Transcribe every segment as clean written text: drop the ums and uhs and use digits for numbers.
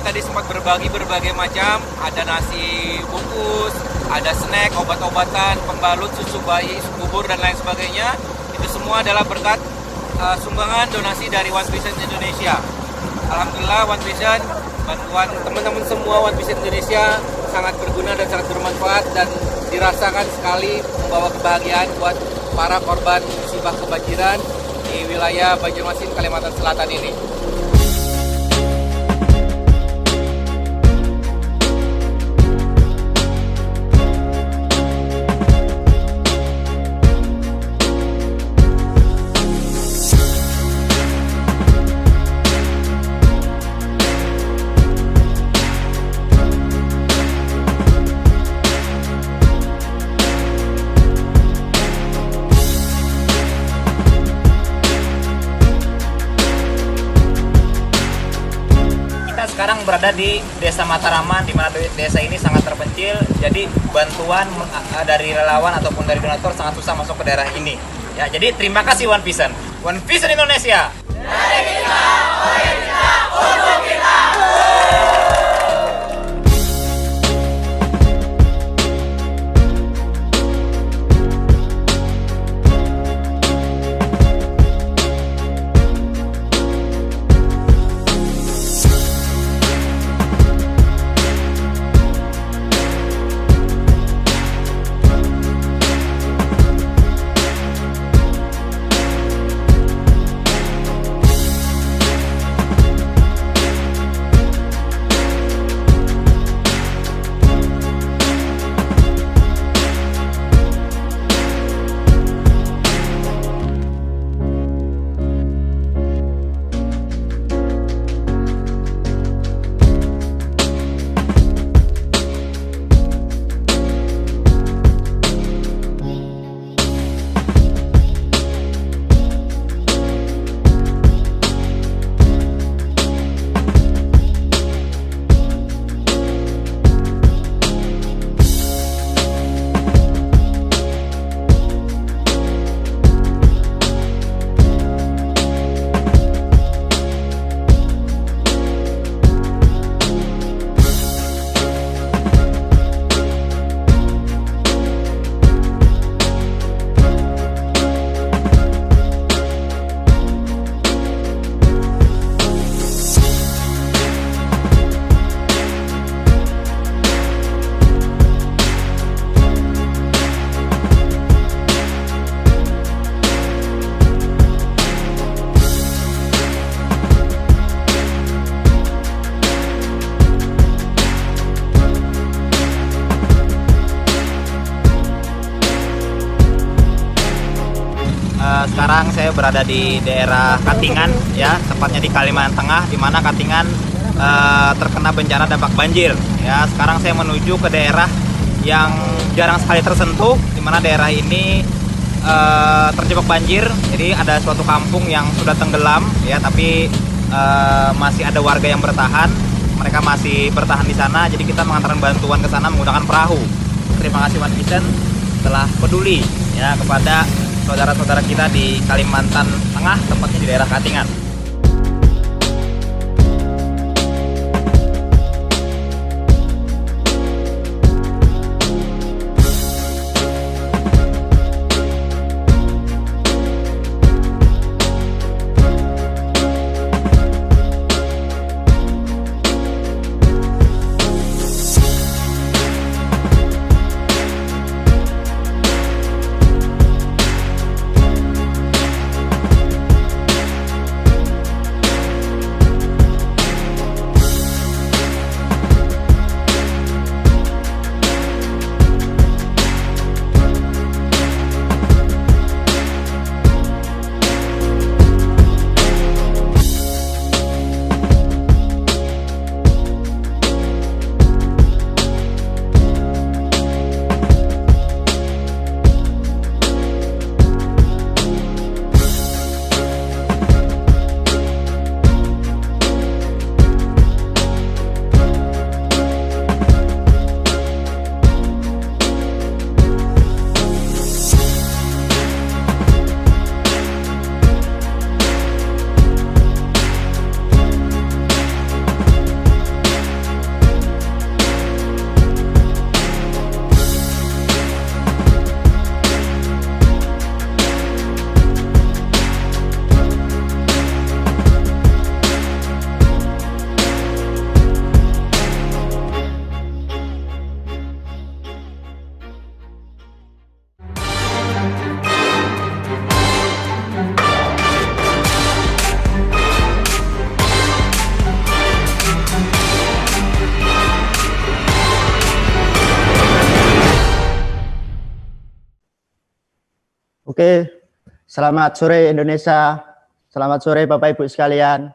tadi sempat berbagi berbagai macam, ada nasi bungkus, ada snack, obat-obatan, pembalut, susu bayi, bubur dan lain sebagainya. Itu semua adalah berkat sumbangan donasi dari One Vision Indonesia. Alhamdulillah One Vision, bantuan teman-teman semua One Vision Indonesia sangat berguna dan sangat bermanfaat dan dirasakan sekali membawa kebahagiaan buat para korban musibah kebanjiran di wilayah Banjarmasin, Kalimantan Selatan ini. Sekarang berada di Desa Mataraman, di mana desa ini sangat terpencil. Jadi bantuan dari relawan ataupun dari donatur sangat susah masuk ke daerah ini. Ya, jadi terima kasih One Vision. One Vision Indonesia. Dari kita, oleh kita, untuk kita. Sekarang saya berada di daerah Katingan, ya, tepatnya di Kalimantan Tengah, di mana Katingan terkena bencana dampak banjir. Ya, sekarang saya menuju ke daerah yang jarang sekali tersentuh, di mana daerah ini terjebak banjir. Jadi ada suatu kampung yang sudah tenggelam, ya, tapi masih ada warga yang bertahan. Mereka masih bertahan di sana. Jadi kita mengantarkan bantuan ke sana menggunakan perahu. Terima kasih One Vision telah peduli, ya, kepada saudara-saudara kita di Kalimantan Tengah, tepatnya di daerah Katingan. Oke, selamat sore Indonesia, selamat sore Bapak Ibu sekalian.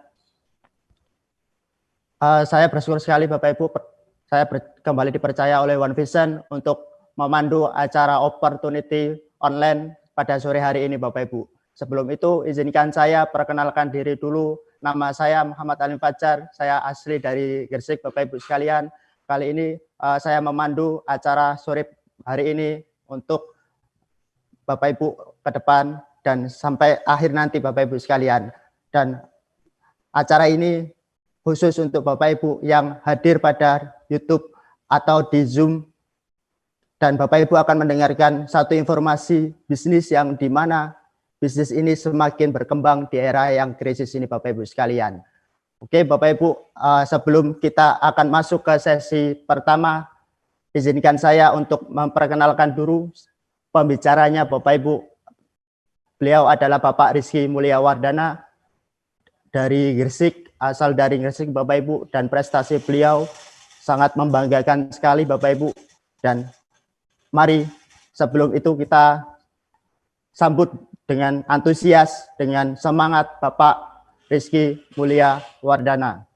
Saya bersyukur sekali Bapak Ibu, saya kembali dipercaya oleh One Vision untuk memandu acara Opportunity Online pada sore hari ini Bapak Ibu. Sebelum itu izinkan saya perkenalkan diri dulu. Nama saya Muhammad Alim Fajar, saya asli dari Gresik Bapak Ibu sekalian. Kali ini saya memandu acara sore hari ini untuk Bapak Ibu ke depan dan sampai akhir nanti Bapak Ibu sekalian. Dan acara ini khusus untuk Bapak Ibu yang hadir pada YouTube atau di Zoom, dan Bapak Ibu akan mendengarkan satu informasi bisnis yang di mana bisnis ini semakin berkembang di era yang krisis ini Bapak Ibu sekalian. Oke Bapak Ibu, sebelum kita akan masuk ke sesi pertama, izinkan saya untuk memperkenalkan dulu pembicaranya Bapak Ibu. Beliau adalah Bapak Rizky Mulyawardana dari Gresik, asal dari Gresik Bapak Ibu, dan prestasi beliau sangat membanggakan sekali Bapak Ibu. Dan mari sebelum itu kita sambut dengan antusias, dengan semangat Bapak Rizky Mulyawardana.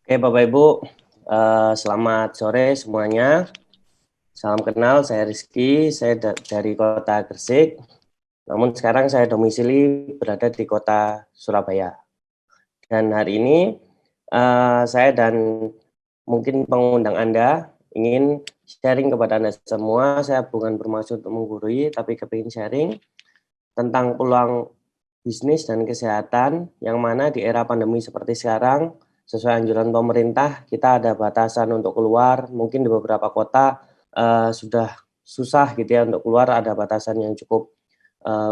Oke Bapak Ibu, selamat sore semuanya. Salam kenal, saya Rizky, saya dari kota Gresik. Namun sekarang saya domisili berada di kota Surabaya. Dan hari ini saya dan mungkin pengundang Anda ingin sharing kepada Anda semua. Saya bukan bermaksud untuk menggurui, tapi kepingin sharing tentang peluang bisnis dan kesehatan yang mana di era pandemi seperti sekarang, sesuai anjuran pemerintah, kita ada batasan untuk keluar. Mungkin di beberapa kota sudah susah gitu ya untuk keluar, ada batasan yang cukup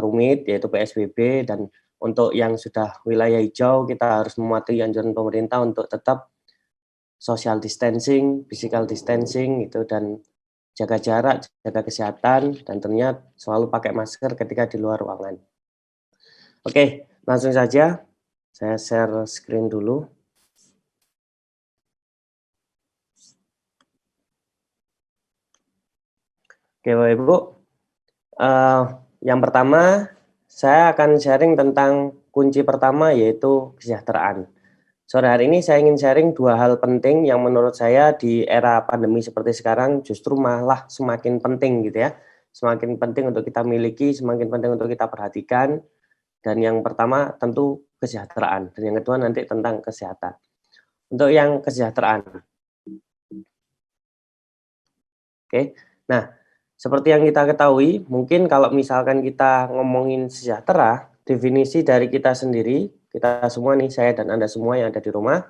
rumit, yaitu PSBB. Dan untuk yang sudah wilayah hijau, kita harus mematuhi anjuran pemerintah untuk tetap social distancing, physical distancing gitu, dan jaga jarak, jaga kesehatan, dan tentunya selalu pakai masker ketika di luar ruangan. Oke, langsung saja saya share screen dulu. Oke Bapak Ibu, yang pertama saya akan sharing tentang kunci pertama, yaitu kesejahteraan. Sore hari ini saya ingin sharing dua hal penting yang menurut saya di era pandemi seperti sekarang justru malah semakin penting gitu ya. Semakin penting untuk kita miliki, semakin penting untuk kita perhatikan. Dan yang pertama tentu kesejahteraan, dan yang kedua nanti tentang kesehatan. Untuk yang kesejahteraan. Oke, nah seperti yang kita ketahui, mungkin kalau misalkan kita ngomongin sejahtera, definisi dari kita sendiri, kita semua nih, saya dan Anda semua yang ada di rumah,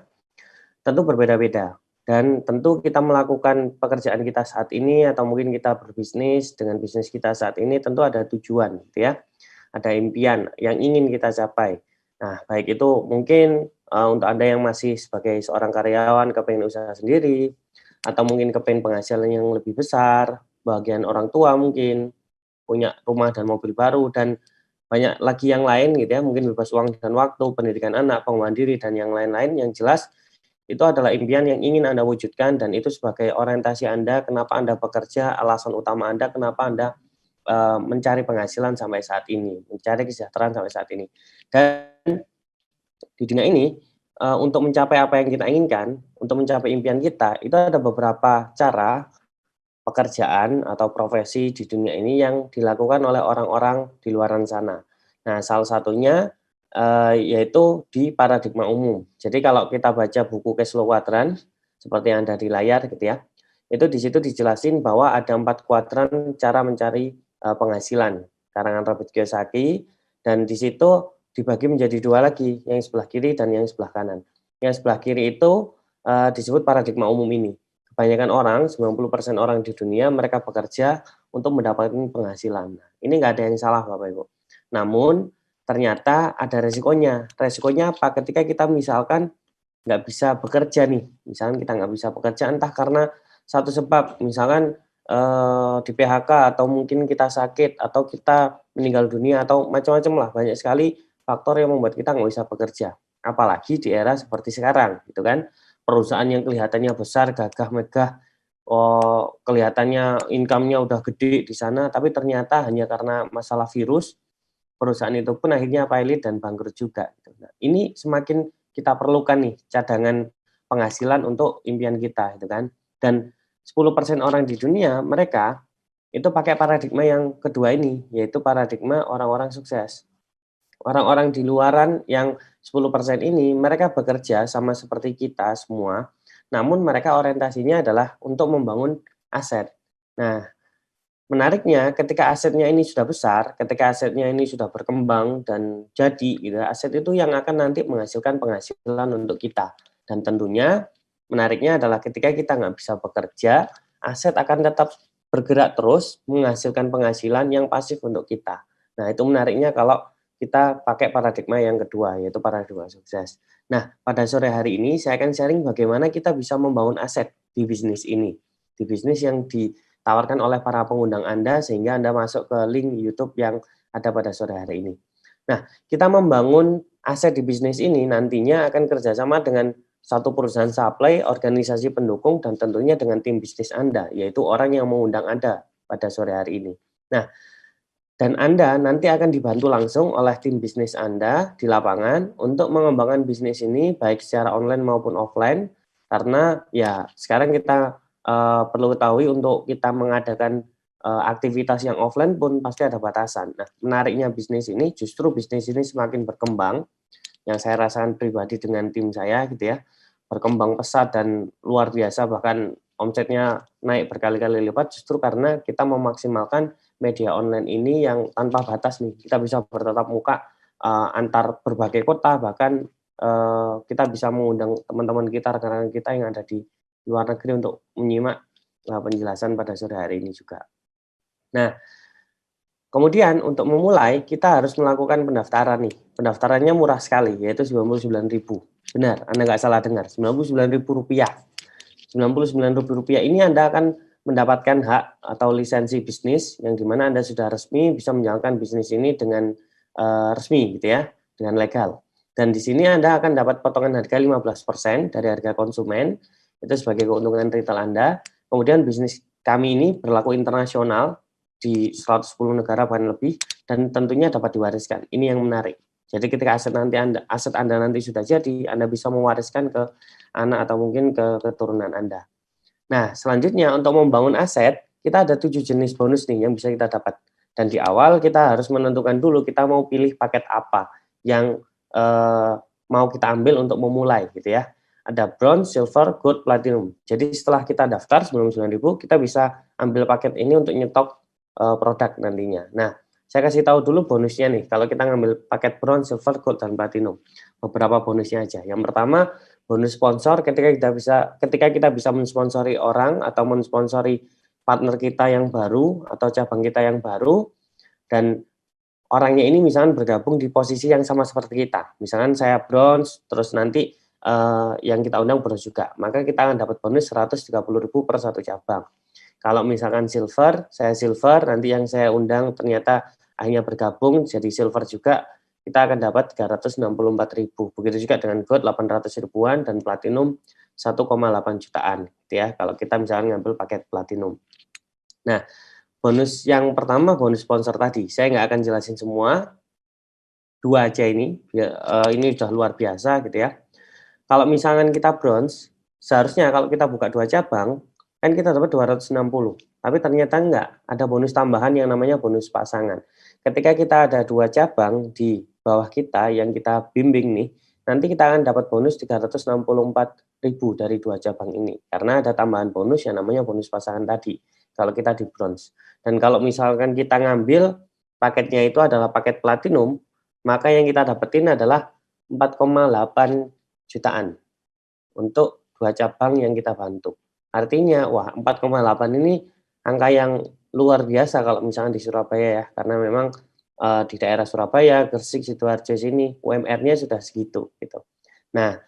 tentu berbeda-beda. Dan tentu kita melakukan pekerjaan kita saat ini, atau mungkin kita berbisnis dengan bisnis kita saat ini, tentu ada tujuan, gitu ya. Ada impian yang ingin kita capai. Nah, baik itu mungkin untuk Anda yang masih sebagai seorang karyawan, kepengen usaha sendiri, atau mungkin kepengen penghasilan yang lebih besar, bagian orang tua mungkin punya rumah dan mobil baru, dan banyak lagi yang lain gitu ya, mungkin bebas uang dan waktu, pendidikan anak, pengembangan diri, dan yang lain-lain. Yang jelas itu adalah impian yang ingin Anda wujudkan, dan itu sebagai orientasi Anda, kenapa Anda bekerja, alasan utama Anda kenapa Anda mencari penghasilan sampai saat ini, mencari kesejahteraan sampai saat ini. Dan di dunia ini, untuk mencapai apa yang kita inginkan, untuk mencapai impian kita, itu ada beberapa cara pekerjaan atau profesi di dunia ini yang dilakukan oleh orang-orang di luaran sana. Nah, salah satunya yaitu di paradigma umum. Jadi kalau kita baca buku Caslow Quadrant, seperti yang ada di layar gitu ya, itu di situ dijelasin bahwa ada 4 kuadran cara mencari penghasilan, karangan Robert Kiyosaki, dan di situ dibagi menjadi 2 lagi, yang sebelah kiri dan yang sebelah kanan. Yang sebelah kiri itu disebut paradigma umum ini. Kebanyakan orang, 90% orang di dunia, mereka bekerja untuk mendapatkan penghasilan. Ini nggak ada yang salah Bapak Ibu. Namun, ternyata ada resikonya. Resikonya apa? Ketika kita misalkan nggak bisa bekerja nih, misalkan kita nggak bisa bekerja entah karena satu sebab, misalkan di PHK, atau mungkin kita sakit, atau kita meninggal dunia, atau macam-macam lah, banyak sekali faktor yang membuat kita nggak bisa bekerja. Apalagi di era seperti sekarang, gitu kan. Perusahaan yang kelihatannya besar, gagah, megah, kelihatannya income-nya udah gede di sana, tapi ternyata hanya karena masalah virus, perusahaan itu pun akhirnya pilot dan bangkrut juga. Nah, ini semakin kita perlukan nih cadangan penghasilan untuk impian kita, gitu kan. Dan 10% orang di dunia mereka itu pakai paradigma yang kedua ini, yaitu paradigma orang-orang sukses. Orang-orang di luaran yang 10% ini mereka bekerja sama seperti kita semua, namun mereka orientasinya adalah untuk membangun aset. Nah, menariknya ketika asetnya ini sudah besar, ketika asetnya ini sudah berkembang dan jadi, gitu, aset itu yang akan nanti menghasilkan penghasilan untuk kita. Dan tentunya menariknya adalah ketika kita nggak bisa bekerja, aset akan tetap bergerak terus menghasilkan penghasilan yang pasif untuk kita. Nah, itu menariknya kalau kita pakai paradigma yang kedua, yaitu paradigma sukses. Nah, pada sore hari ini saya akan sharing bagaimana kita bisa membangun aset di bisnis ini. Di bisnis yang ditawarkan oleh para pengundang Anda, sehingga Anda masuk ke link YouTube yang ada pada sore hari ini. Nah, kita membangun aset di bisnis ini nantinya akan kerjasama dengan satu perusahaan supply, organisasi pendukung, dan tentunya dengan tim bisnis Anda, yaitu orang yang mengundang Anda pada sore hari ini. Nah, dan Anda nanti akan dibantu langsung oleh tim bisnis Anda di lapangan untuk mengembangkan bisnis ini baik secara online maupun offline, karena ya sekarang kita perlu ketahui untuk kita mengadakan aktivitas yang offline pun pasti ada batasan. Nah, menariknya bisnis ini, justru bisnis ini semakin berkembang, yang saya rasakan pribadi dengan tim saya gitu ya, berkembang pesat dan luar biasa, bahkan omsetnya naik berkali-kali lipat justru karena kita memaksimalkan media online ini yang tanpa batas nih. Kita bisa bertatap muka antar berbagai kota, bahkan kita bisa mengundang teman-teman kita, rekan-rekan kita yang ada di luar negeri untuk menyimak penjelasan pada sore hari ini juga. Nah, kemudian untuk memulai kita harus melakukan pendaftaran nih. Pendaftarannya murah sekali, yaitu Rp99.000. Benar, Anda nggak salah dengar, Rp99.000. Rp99.000 ini Anda akan mendapatkan hak atau lisensi bisnis yang dimana Anda sudah resmi bisa menjalankan bisnis ini dengan resmi gitu ya, dengan legal. Dan di sini Anda akan dapat potongan harga 15% dari harga konsumen, itu sebagai keuntungan retail Anda. Kemudian bisnis kami ini berlaku internasional di 110 negara bahkan lebih, dan tentunya dapat diwariskan. Ini yang menarik. Jadi ketika aset Anda nanti sudah jadi, Anda bisa mewariskan ke anak atau mungkin ke keturunan Anda. Nah, selanjutnya untuk membangun aset, kita ada 7 jenis bonus nih yang bisa kita dapat. Dan di awal kita harus menentukan dulu kita mau pilih paket apa yang mau kita ambil untuk memulai gitu ya. Ada bronze, silver, gold, platinum. Jadi setelah kita daftar sebelum 9.000, kita bisa ambil paket ini untuk nyetok produk nantinya. Nah, saya kasih tahu dulu bonusnya nih. Kalau kita ngambil paket bronze, silver, gold, dan platinum, beberapa bonusnya aja. Yang pertama, bonus sponsor ketika kita bisa mensponsori orang atau mensponsori partner kita yang baru atau cabang kita yang baru, dan orangnya ini misalkan bergabung di posisi yang sama seperti kita. Misalkan saya bronze, terus nanti yang kita undang bronze juga, maka kita akan dapat bonus Rp130.000 per satu cabang. Kalau misalkan silver, saya silver, nanti yang saya undang ternyata akhirnya bergabung jadi silver juga, kita akan dapat Rp364.000. Begitu juga dengan gold 800.000-an dan platinum 1,8 jutaan gitu ya, kalau kita misalnya ngambil paket platinum. Nah, bonus yang pertama bonus sponsor tadi, saya nggak akan jelasin semua, 2 aja ini, ini sudah luar biasa gitu ya. Kalau misalkan kita bronze, seharusnya kalau kita buka 2 cabang, kan kita dapat 260, tapi ternyata enggak, ada bonus tambahan yang namanya bonus pasangan. Ketika kita ada 2 cabang di bawah kita yang kita bimbing nih, nanti kita akan dapat bonus Rp364.000 dari 2 cabang ini, karena ada tambahan bonus yang namanya bonus pasangan tadi, kalau kita di bronze. Dan kalau misalkan kita ngambil paketnya itu adalah paket platinum, maka yang kita dapetin adalah 4,8 jutaan untuk 2 cabang yang kita bantu. Artinya, wah 4,8 ini angka yang luar biasa kalau misalnya di Surabaya ya, karena memang di daerah Surabaya, Gresik, Sidoarjo sini UMR-nya sudah segitu gitu. Nah,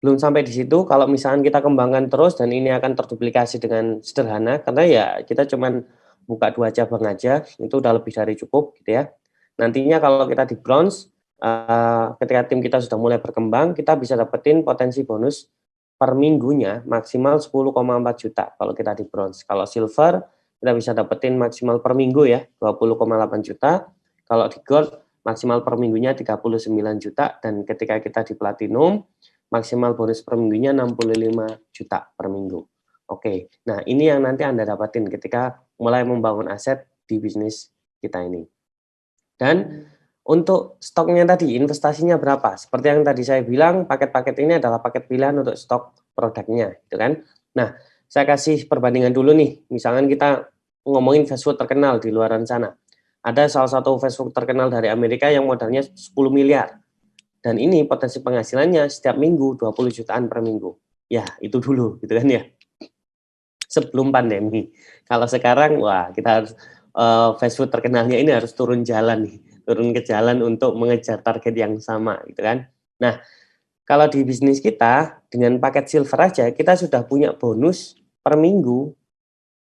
belum sampai di situ, kalau misalnya kita kembangkan terus dan ini akan terduplikasi dengan sederhana, karena ya kita cuman buka 2 cabang aja, itu udah lebih dari cukup gitu ya. Nantinya kalau kita di bronze, ketika tim kita sudah mulai berkembang, kita bisa dapetin potensi bonus per minggunya maksimal 10,4 juta kalau kita di bronze. Kalau silver, kita bisa dapetin maksimal per minggu ya, 20,8 juta. Kalau di gold, maksimal per minggunya 39 juta. Dan ketika kita di platinum, maksimal bonus per minggunya 65 juta per minggu. Oke, nah ini yang nanti Anda dapatin ketika mulai membangun aset di bisnis kita ini. Dan untuk stoknya tadi, investasinya berapa? Seperti yang tadi saya bilang, paket-paket ini adalah paket pilihan untuk stok produknya, gitu kan? Nah, saya kasih perbandingan dulu nih. Misalkan kita ngomongin fast food terkenal di luaran sana. Ada salah satu fast food terkenal dari Amerika yang modalnya 10 miliar. Dan ini potensi penghasilannya setiap minggu 20 jutaan per minggu. Ya, itu dulu, gitu kan ya. Sebelum pandemi. Kalau sekarang, wah kita harus fast food terkenalnya ini harus turun jalan nih, turun ke jalan untuk mengejar target yang sama, gitu kan. Nah, kalau di bisnis kita dengan paket silver aja kita sudah punya bonus per minggu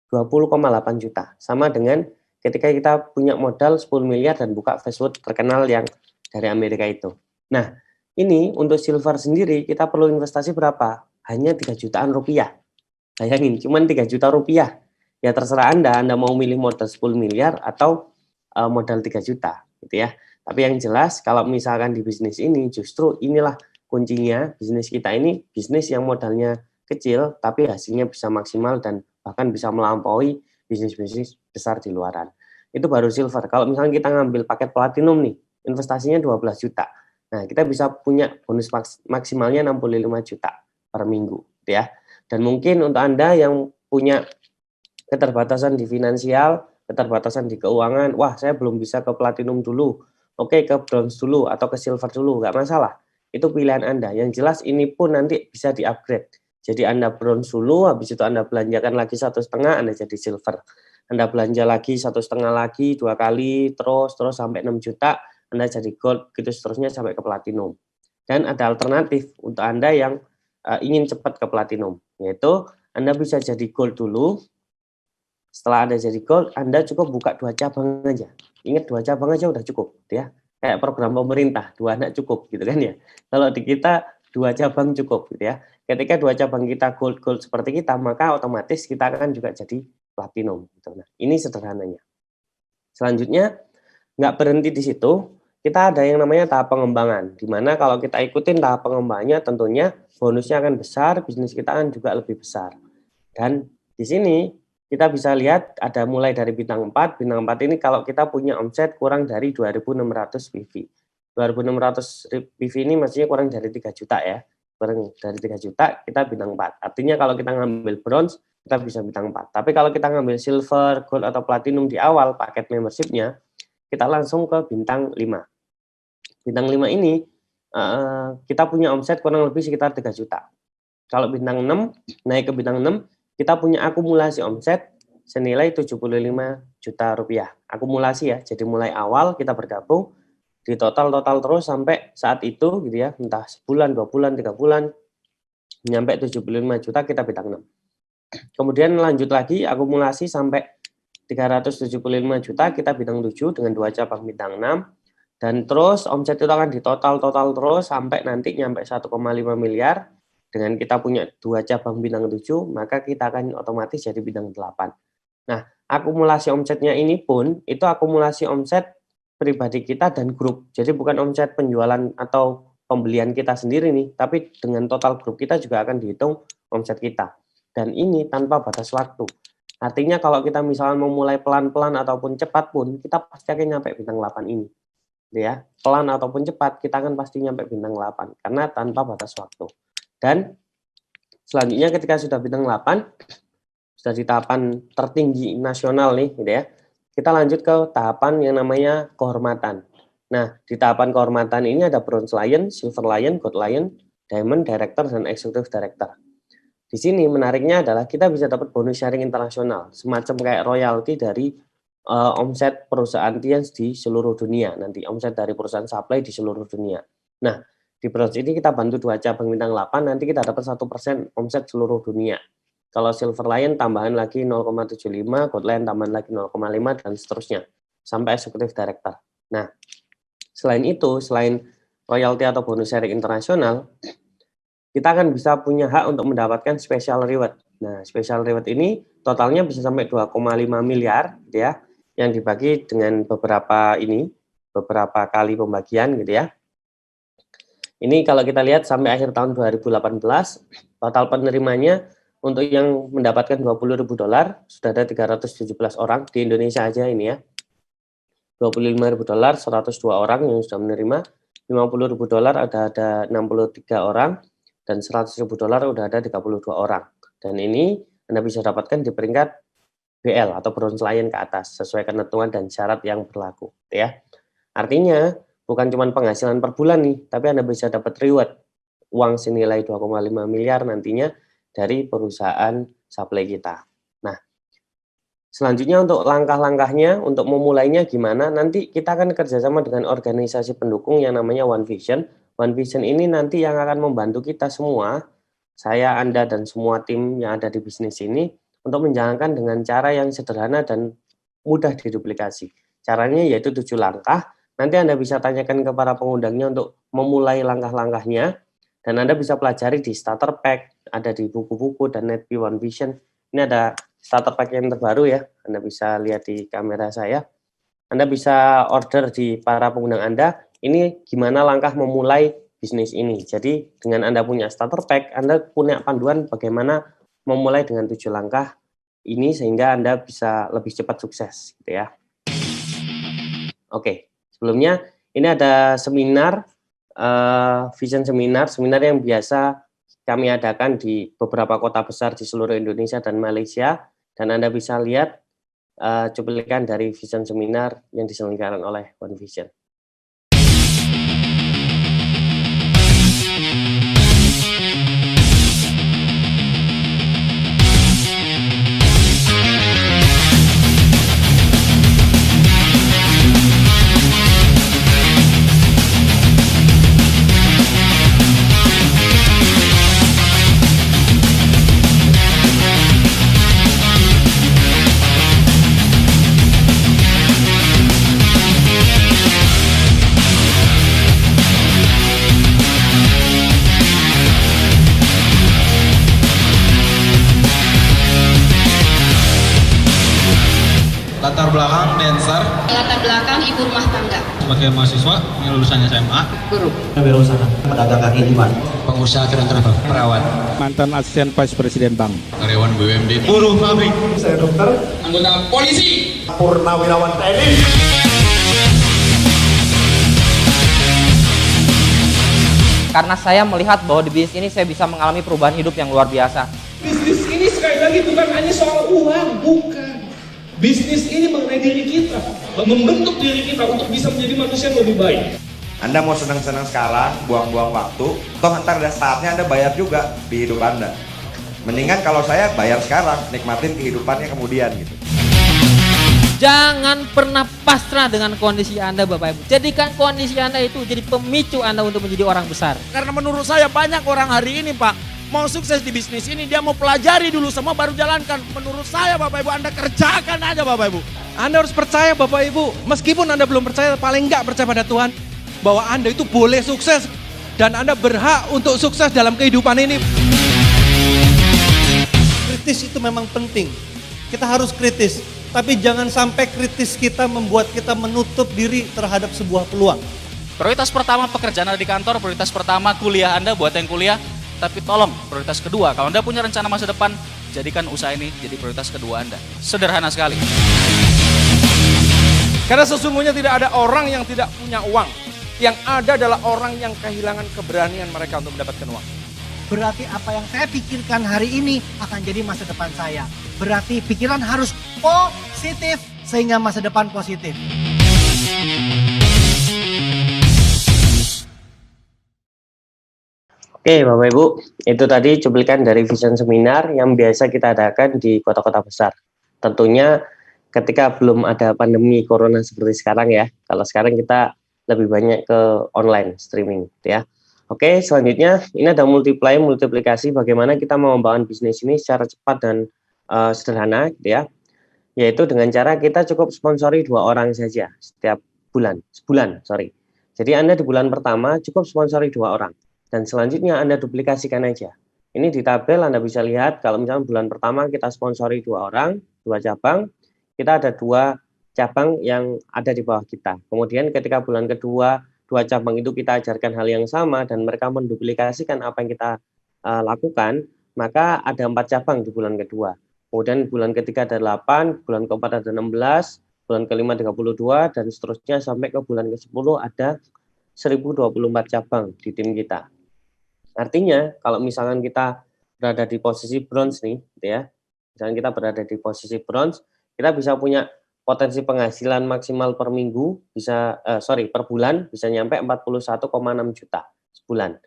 20,8 juta, sama dengan ketika kita punya modal 10 miliar dan buka fast food terkenal yang dari Amerika itu. Nah, ini untuk silver sendiri kita perlu investasi berapa? Hanya 3 jutaan rupiah. Bayangin, cuma 3 juta rupiah. Ya terserah Anda mau milih modal 10 miliar atau modal 3 juta, gitu ya. Tapi yang jelas kalau misalkan di bisnis ini justru inilah kuncinya, bisnis kita ini bisnis yang modalnya kecil tapi hasilnya bisa maksimal dan bahkan bisa melampaui bisnis-bisnis besar di luaran. Itu baru silver. Kalau misalnya kita ngambil paket platinum nih, investasinya 12 juta. Nah, kita bisa punya bonus maksimalnya 65 juta per minggu, gitu ya. Dan mungkin untuk Anda yang punya keterbatasan di finansial, keterbatasan di keuangan, wah saya belum bisa ke platinum dulu, oke ke bronze dulu atau ke silver dulu, nggak masalah. Itu pilihan Anda. Yang jelas ini pun nanti bisa di-upgrade. Jadi Anda bronze dulu, habis itu Anda belanjakan lagi 1,5, Anda jadi silver. Anda belanja lagi 1,5 lagi, 2 kali, terus sampai 6 juta, Anda jadi gold, gitu seterusnya sampai ke platinum. Dan ada alternatif untuk Anda yang ingin cepat ke platinum, yaitu Anda bisa jadi gold dulu. Setelah Anda jadi gold, Anda cukup buka 2 cabang aja. Ingat 2 cabang aja udah cukup, ya. Kayak program pemerintah, 2 anak cukup, gitu kan ya. Kalau di kita 2 cabang cukup, gitu ya. Ketika 2 cabang kita gold seperti kita, maka otomatis kita akan juga jadi platinum. Gitu. Nah, ini sederhananya. Selanjutnya, nggak berhenti di situ, kita ada yang namanya tahap pengembangan. Di mana kalau kita ikutin tahap pengembangannya, tentunya bonusnya akan besar, bisnis kita kan juga lebih besar. Dan di sini kita bisa lihat ada mulai dari bintang 4. Bintang 4 ini kalau kita punya omset kurang dari 2.600 PV. 2.600 PV ini maksudnya kurang dari 3 juta ya. Kurang dari 3 juta kita bintang 4. Artinya kalau kita ngambil bronze, kita bisa bintang 4. Tapi kalau kita ngambil silver, gold, atau platinum di awal paket membership-nya, kita langsung ke bintang 5. Bintang 5 ini kita punya omset kurang lebih sekitar 3 juta. Kalau bintang 6, naik ke bintang 6, kita punya akumulasi omset senilai 75 juta rupiah. Akumulasi ya, jadi mulai awal kita bergabung, di total terus sampai saat itu gitu ya, entah sebulan, 2 bulan, 3 bulan, nyampe 75 juta kita bintang 6. Kemudian lanjut lagi, akumulasi sampai 375 juta kita bintang 7 dengan 2 cabang bintang 6. Dan terus omset itu akan ditotal terus sampai nanti nyampe 1,5 miliar. Dengan kita punya 2 cabang bintang 7, maka kita akan otomatis jadi bintang 8. Nah, akumulasi omsetnya ini pun, itu akumulasi omset pribadi kita dan grup. Jadi bukan omset penjualan atau pembelian kita sendiri nih, tapi dengan total grup kita juga akan dihitung omset kita. Dan ini tanpa batas waktu. Artinya kalau kita misalnya mau mulai pelan-pelan ataupun cepat pun, kita pasti akan nyampe bintang 8 ini. Ya, pelan ataupun cepat, kita akan pasti nyampe bintang 8, karena tanpa batas waktu. Dan selanjutnya ketika sudah bintang 8, sudah di tahapan tertinggi nasional nih, gitu ya, kita lanjut ke tahapan yang namanya kehormatan. Nah, di tahapan kehormatan ini ada Bronze Lion, Silver Lion, Gold Lion, Diamond, Director, dan Executive Director. Di sini menariknya adalah kita bisa dapat bonus sharing internasional, semacam kayak royalti dari omset perusahaan Tiens di seluruh dunia, nanti omset dari perusahaan supply di seluruh dunia. Nah, di bronze ini kita bantu 2 cabang bintang 8, nanti kita dapat 1% omset seluruh dunia. Kalau Silver Lion tambahan lagi 0,75, Gold Lion tambahan lagi 0,5, dan seterusnya, sampai Executive Director. Nah, Selain itu, selain royalti atau bonus sharing internasional, kita akan bisa punya hak untuk mendapatkan special reward. Nah, special reward ini totalnya bisa sampai 2,5 miliar gitu ya, yang dibagi dengan beberapa kali pembagian gitu ya. Ini kalau kita lihat sampai akhir tahun 2018, total penerimanya untuk yang mendapatkan $20.000 sudah ada 317 orang di Indonesia aja ini ya. $25.000 102 orang yang sudah menerima, $50.000 ada 63 orang, dan $100.000 udah ada 32 orang. Dan ini Anda bisa dapatkan di peringkat BL atau bronze lion ke atas sesuai ketentuan dan syarat yang berlaku ya. Artinya bukan cuma penghasilan per bulan nih, tapi Anda bisa dapat reward uang senilai 2,5 miliar nantinya dari perusahaan supply kita. Nah, selanjutnya untuk langkah-langkahnya, untuk memulainya gimana, nanti kita akan kerjasama dengan organisasi pendukung yang namanya One Vision. One Vision ini nanti yang akan membantu kita semua, saya, Anda, dan semua tim yang ada di bisnis ini, untuk menjalankan dengan cara yang sederhana dan mudah diduplikasi. Caranya yaitu 7 langkah. Nanti Anda bisa tanyakan ke para pengundangnya untuk memulai langkah-langkahnya, dan Anda bisa pelajari di starter pack, ada di buku-buku dan NetP One Vision. Ini ada starter pack yang terbaru ya, Anda bisa lihat di kamera saya. Anda bisa order di para pengundang Anda, ini gimana langkah memulai bisnis ini. Jadi dengan Anda punya starter pack, Anda punya panduan bagaimana memulai dengan 7 langkah ini sehingga Anda bisa lebih cepat sukses gitu ya. Oke. Sebelumnya, ini ada seminar, Vision seminar yang biasa kami adakan di beberapa kota besar di seluruh Indonesia dan Malaysia, dan Anda bisa lihat cuplikan dari Vision seminar yang diselenggarakan oleh One Vision. Latar belakang dancer, Latar belakang ibu rumah tangga. sebagai mahasiswa yang lulusannya SMA, Guru. Wirausaha, pedagang kaki lima, pengusaha dan travel, perawat, mantan asisten vice presiden bank, karyawan BUMD, buruh pabrik, saya dokter, anggota polisi, purnawirawan TNI. Karena saya melihat bahwa di bisnis ini saya bisa mengalami perubahan hidup yang luar biasa. Bisnis ini sekali lagi bukan hanya soal uang, bukan. Bisnis ini mengenai diri kita, membentuk diri kita untuk bisa menjadi manusia yang lebih baik. Anda mau senang-senang sekarang, buang-buang waktu, toh ntar ada saatnya Anda bayar juga di hidup Anda. Mendingan kalau saya bayar sekarang, nikmatin kehidupannya kemudian gitu. Jangan pernah pasrah dengan kondisi Anda Bapak Ibu. Jadikan kondisi Anda itu jadi pemicu Anda untuk menjadi orang besar. Karena menurut saya banyak orang hari ini Pak mau sukses di bisnis ini, dia mau pelajari dulu semua baru jalankan. Menurut saya Bapak Ibu, Anda kerjakan aja Bapak Ibu. Anda harus percaya Bapak Ibu, meskipun Anda belum percaya, paling enggak percaya pada Tuhan, bahwa Anda itu boleh sukses dan Anda berhak untuk sukses dalam kehidupan ini. Kritis itu memang penting, kita harus kritis, tapi jangan sampai kritis kita membuat kita menutup diri terhadap sebuah peluang. Prioritas pertama pekerjaan Anda di kantor, prioritas pertama kuliah Anda buat yang kuliah. Tapi tolong, prioritas kedua, kalau Anda punya rencana masa depan, jadikan usaha ini jadi prioritas kedua Anda. Sederhana sekali. Karena sesungguhnya tidak ada orang yang tidak punya uang. Yang ada adalah orang yang kehilangan keberanian mereka untuk mendapatkan uang. Berarti apa yang saya pikirkan hari ini akan jadi masa depan saya. Berarti pikiran harus positif sehingga masa depan positif. Oke Bapak Ibu, itu tadi cuplikan dari Vision Seminar yang biasa kita adakan di kota-kota besar. Tentunya ketika belum ada pandemi corona seperti sekarang ya, kalau sekarang kita lebih banyak ke online streaming ya. Oke, selanjutnya ini ada multiplikasi bagaimana kita mau membangun bisnis ini secara cepat dan sederhana gitu ya. Yaitu dengan cara kita cukup sponsori 2 orang saja setiap bulan, sebulan. Jadi Anda di bulan pertama cukup sponsori 2 orang. Dan selanjutnya Anda duplikasikan aja. Ini di tabel Anda bisa lihat kalau misalnya bulan pertama kita sponsori 2 orang, 2 cabang, kita ada 2 cabang yang ada di bawah kita. Kemudian ketika bulan kedua, 2 cabang itu kita ajarkan hal yang sama dan mereka menduplikasikan apa yang kita lakukan, maka ada 4 cabang di bulan kedua. Kemudian bulan ketiga ada 8, bulan keempat ada 16, bulan kelima 32, dan seterusnya sampai ke bulan ke-10 ada 1024 cabang di tim kita. Artinya, kalau misalkan kita berada di posisi bronze nih, gitu ya, misalkan kita berada di posisi bronze, kita bisa punya potensi penghasilan maksimal per minggu, per bulan, bisa nyampe 41,6 juta sebulan,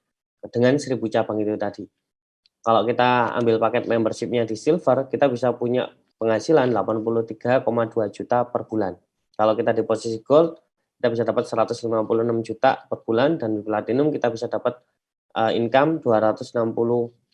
dengan 1000 cabang itu tadi. Kalau kita ambil paket membership-nya di silver, kita bisa punya penghasilan 83,2 juta per bulan. Kalau kita di posisi gold, kita bisa dapat 156 juta per bulan, dan di platinum kita bisa dapat income 260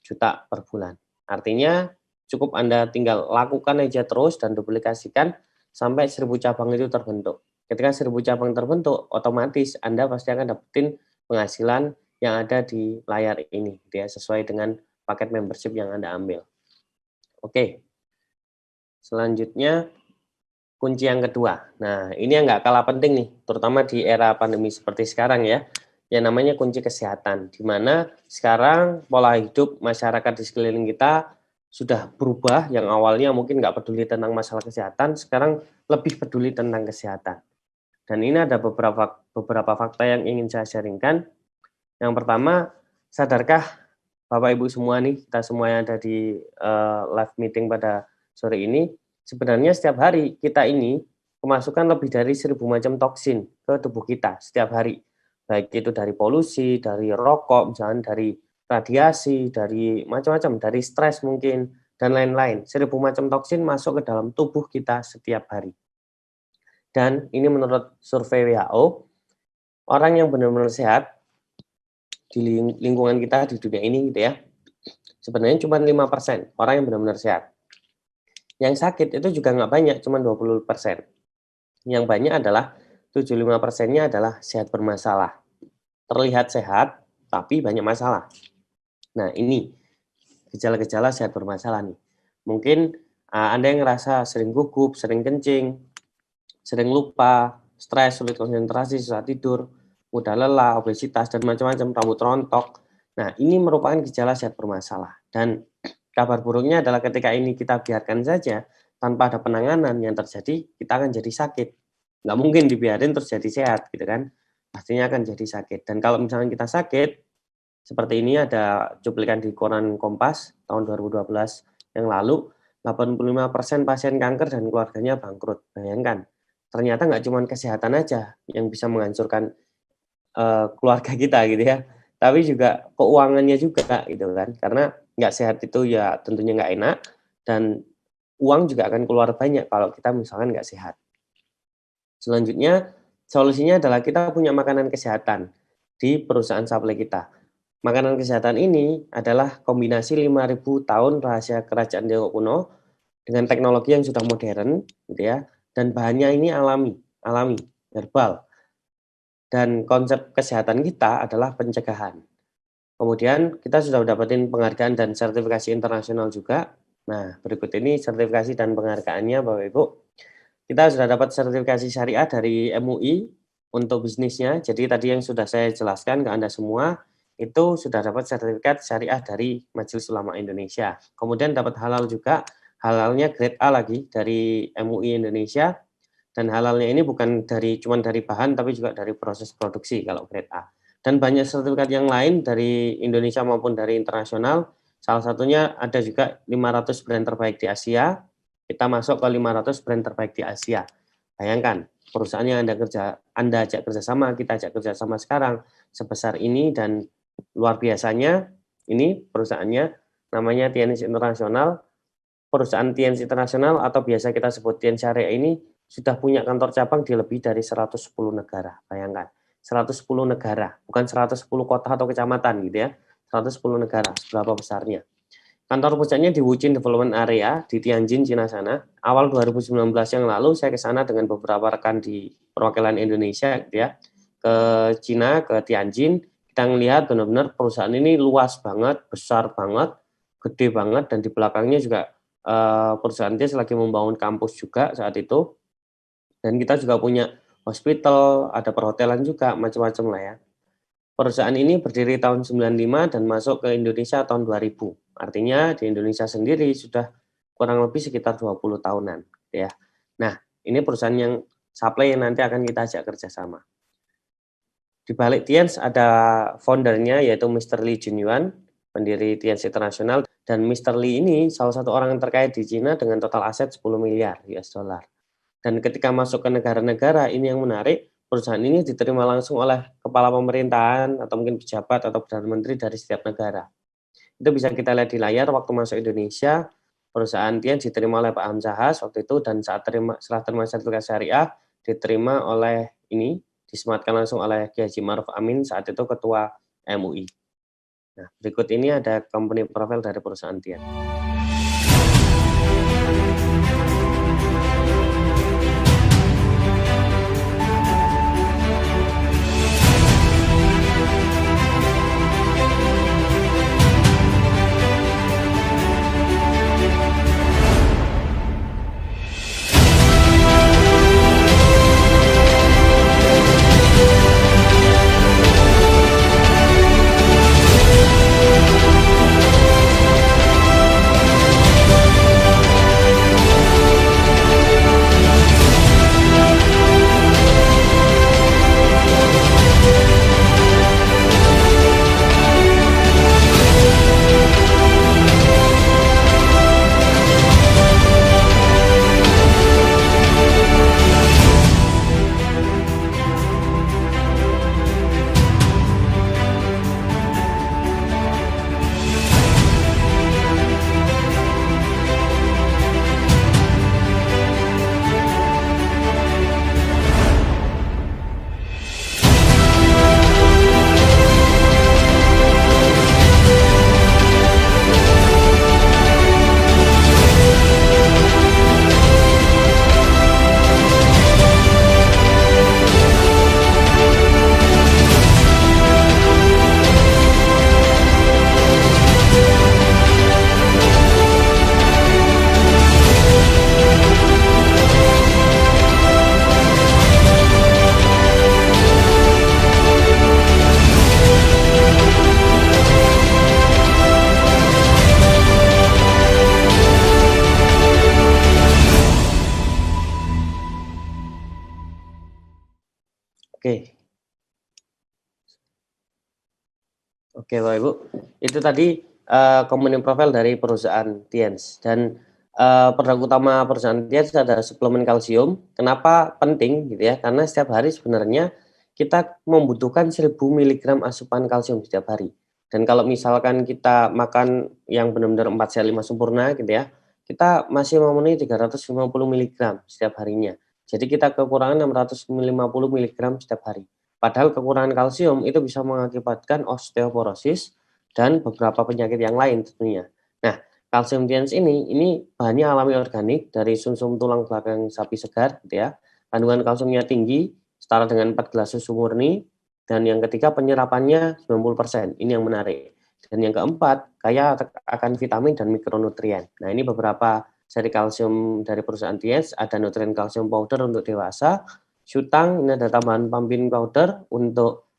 juta per bulan. Artinya cukup Anda tinggal lakukan aja terus dan duplikasikan sampai 1000 cabang itu terbentuk. Ketika 1000 cabang terbentuk, otomatis Anda pasti akan dapetin penghasilan yang ada di layar ini, ya, sesuai dengan paket membership yang Anda ambil. Oke. Selanjutnya, kunci yang kedua. Nah, ini yang nggak kalah penting nih, terutama di era pandemi seperti sekarang ya, yang namanya kunci kesehatan, di mana sekarang pola hidup masyarakat di sekeliling kita sudah berubah, yang awalnya mungkin nggak peduli tentang masalah kesehatan, sekarang lebih peduli tentang kesehatan. Dan ini ada beberapa fakta yang ingin saya sharingkan. Yang pertama, sadarkah Bapak Ibu semua nih, kita semua yang ada di live meeting pada sore ini, sebenarnya setiap hari kita ini kemasukan lebih dari 1000 macam toksin ke tubuh kita setiap hari. Baik itu dari polusi, dari rokok, misalnya dari radiasi, dari macam-macam, dari stres mungkin, dan lain-lain. 1000 macam toksin masuk ke dalam tubuh kita setiap hari. Dan ini menurut survei WHO, orang yang benar-benar sehat di lingkungan kita di dunia ini gitu ya, sebenarnya cuma 5% orang yang benar-benar sehat. Yang sakit itu juga nggak banyak, cuma 20%. Yang banyak adalah 75%-nya adalah sehat bermasalah. Terlihat sehat, tapi banyak masalah. Nah, ini gejala-gejala sehat bermasalah nih. Mungkin Anda yang ngerasa sering gugup, sering kencing, sering lupa, stres, sulit konsentrasi, susah tidur, mudah lelah, obesitas, dan macam-macam, rambut rontok. Nah, ini merupakan gejala sehat bermasalah. Dan kabar buruknya adalah ketika ini kita biarkan saja, tanpa ada penanganan yang terjadi, kita akan jadi sakit. Nggak mungkin dibiarin terus jadi sehat, gitu kan. Pastinya akan jadi sakit. Dan kalau misalnya kita sakit, seperti ini ada cuplikan di koran Kompas tahun 2012 yang lalu, 85% pasien kanker dan keluarganya bangkrut. Bayangkan, ternyata nggak cuma kesehatan aja yang bisa menghancurkan keluarga kita, gitu ya. Tapi juga keuangannya juga, gitu kan. Karena nggak sehat itu ya tentunya nggak enak, dan uang juga akan keluar banyak kalau kita misalkan nggak sehat. Selanjutnya, solusinya adalah kita punya makanan kesehatan di perusahaan supply kita. Makanan kesehatan ini adalah kombinasi 5.000 tahun rahasia kerajaan Tiongkok kuno dengan teknologi yang sudah modern, gitu ya, dan bahannya ini alami, herbal. Dan konsep kesehatan kita adalah pencegahan. Kemudian kita sudah mendapatkan penghargaan dan sertifikasi internasional juga. Nah, berikut ini sertifikasi dan penghargaannya Bapak Ibu. Kita sudah dapat sertifikasi syariah dari MUI untuk bisnisnya. Jadi tadi yang sudah saya jelaskan ke Anda semua, itu sudah dapat sertifikat syariah dari Majelis Ulama Indonesia. Kemudian dapat halal juga, halalnya grade A lagi dari MUI Indonesia. Dan halalnya ini bukan cuma dari bahan, tapi juga dari proses produksi kalau grade A. Dan banyak sertifikat yang lain dari Indonesia maupun dari internasional. Salah satunya ada juga 500 brand terbaik di Asia. Kita masuk ke 500 brand terbaik di Asia. Bayangkan, perusahaan yang Anda ajak kerjasama, kita ajak kerjasama sekarang sebesar ini, dan luar biasanya ini perusahaannya namanya TNS Internasional. Perusahaan TNS Internasional atau biasa kita sebut TNS Syariah ini sudah punya kantor cabang di lebih dari 110 negara. Bayangkan, 110 negara, bukan 110 kota atau kecamatan gitu ya. 110 negara, seberapa besarnya. Kantor pusatnya di Wuxin Development Area di Tianjin, Cina sana. Awal 2019 yang lalu saya ke sana dengan beberapa rekan di perwakilan Indonesia gitu ya, ke ke Cina, ke Tianjin, kita ngelihat benar-benar perusahaan ini luas banget, besar banget, gede banget, dan di belakangnya juga perusahaan TIANS lagi membangun kampus juga saat itu. Dan kita juga punya hospital, ada perhotelan juga, macam-macam lah ya. Perusahaan ini berdiri tahun 95 dan masuk ke Indonesia tahun 2000. Artinya di Indonesia sendiri sudah kurang lebih sekitar 20 tahunan. Ya. Nah, ini perusahaan yang supply yang nanti akan kita ajak kerjasama. Di balik TIANS ada foundernya yaitu Mr. Lee Junyuan, pendiri TIANS International, dan Mr. Lee ini salah satu orang yang terkaya di Cina dengan total aset 10 miliar US dollar. Dan ketika masuk ke negara-negara, ini yang menarik, perusahaan ini diterima langsung oleh kepala pemerintahan atau mungkin pejabat atau Perdana Menteri dari setiap negara. Itu bisa kita lihat di layar waktu masuk Indonesia, perusahaan TIANS diterima oleh Pak Hamzahas waktu itu, dan setelah terima sertifikat syariah, diterima oleh ini, disematkan langsung oleh Kiai Haji Ma'ruf Amin saat itu Ketua MUI. Nah, berikut ini ada company profile dari perusahaan TIANS. Oke, Bapak Ibu, itu tadi company profile dari perusahaan TIANS. Dan produk utama perusahaan TIANS adalah suplemen kalsium. Kenapa penting gitu ya? Karena setiap hari sebenarnya kita membutuhkan 1000 mg asupan kalsium setiap hari. Dan kalau misalkan kita makan yang benar-benar 4 sehat 5 sempurna gitu ya, kita masih memenuhi 350 mg setiap harinya. Jadi kita kekurangan 650 mg setiap hari. Padahal kekurangan kalsium itu bisa mengakibatkan osteoporosis dan beberapa penyakit yang lain tentunya. Nah, kalsium TIANS ini bahannya alami organik dari sumsum tulang belakang sapi segar gitu ya. Kandungan kalsiumnya tinggi, setara dengan 4 gelas susu murni, dan yang ketiga penyerapannya 90%. Ini yang menarik. Dan yang keempat, kaya akan vitamin dan mikronutrien. Nah, ini beberapa seri kalsium dari perusahaan TIANS. Ada nutrien kalsium powder untuk dewasa, Syutang, ini ada tambahan pumpkin powder untuk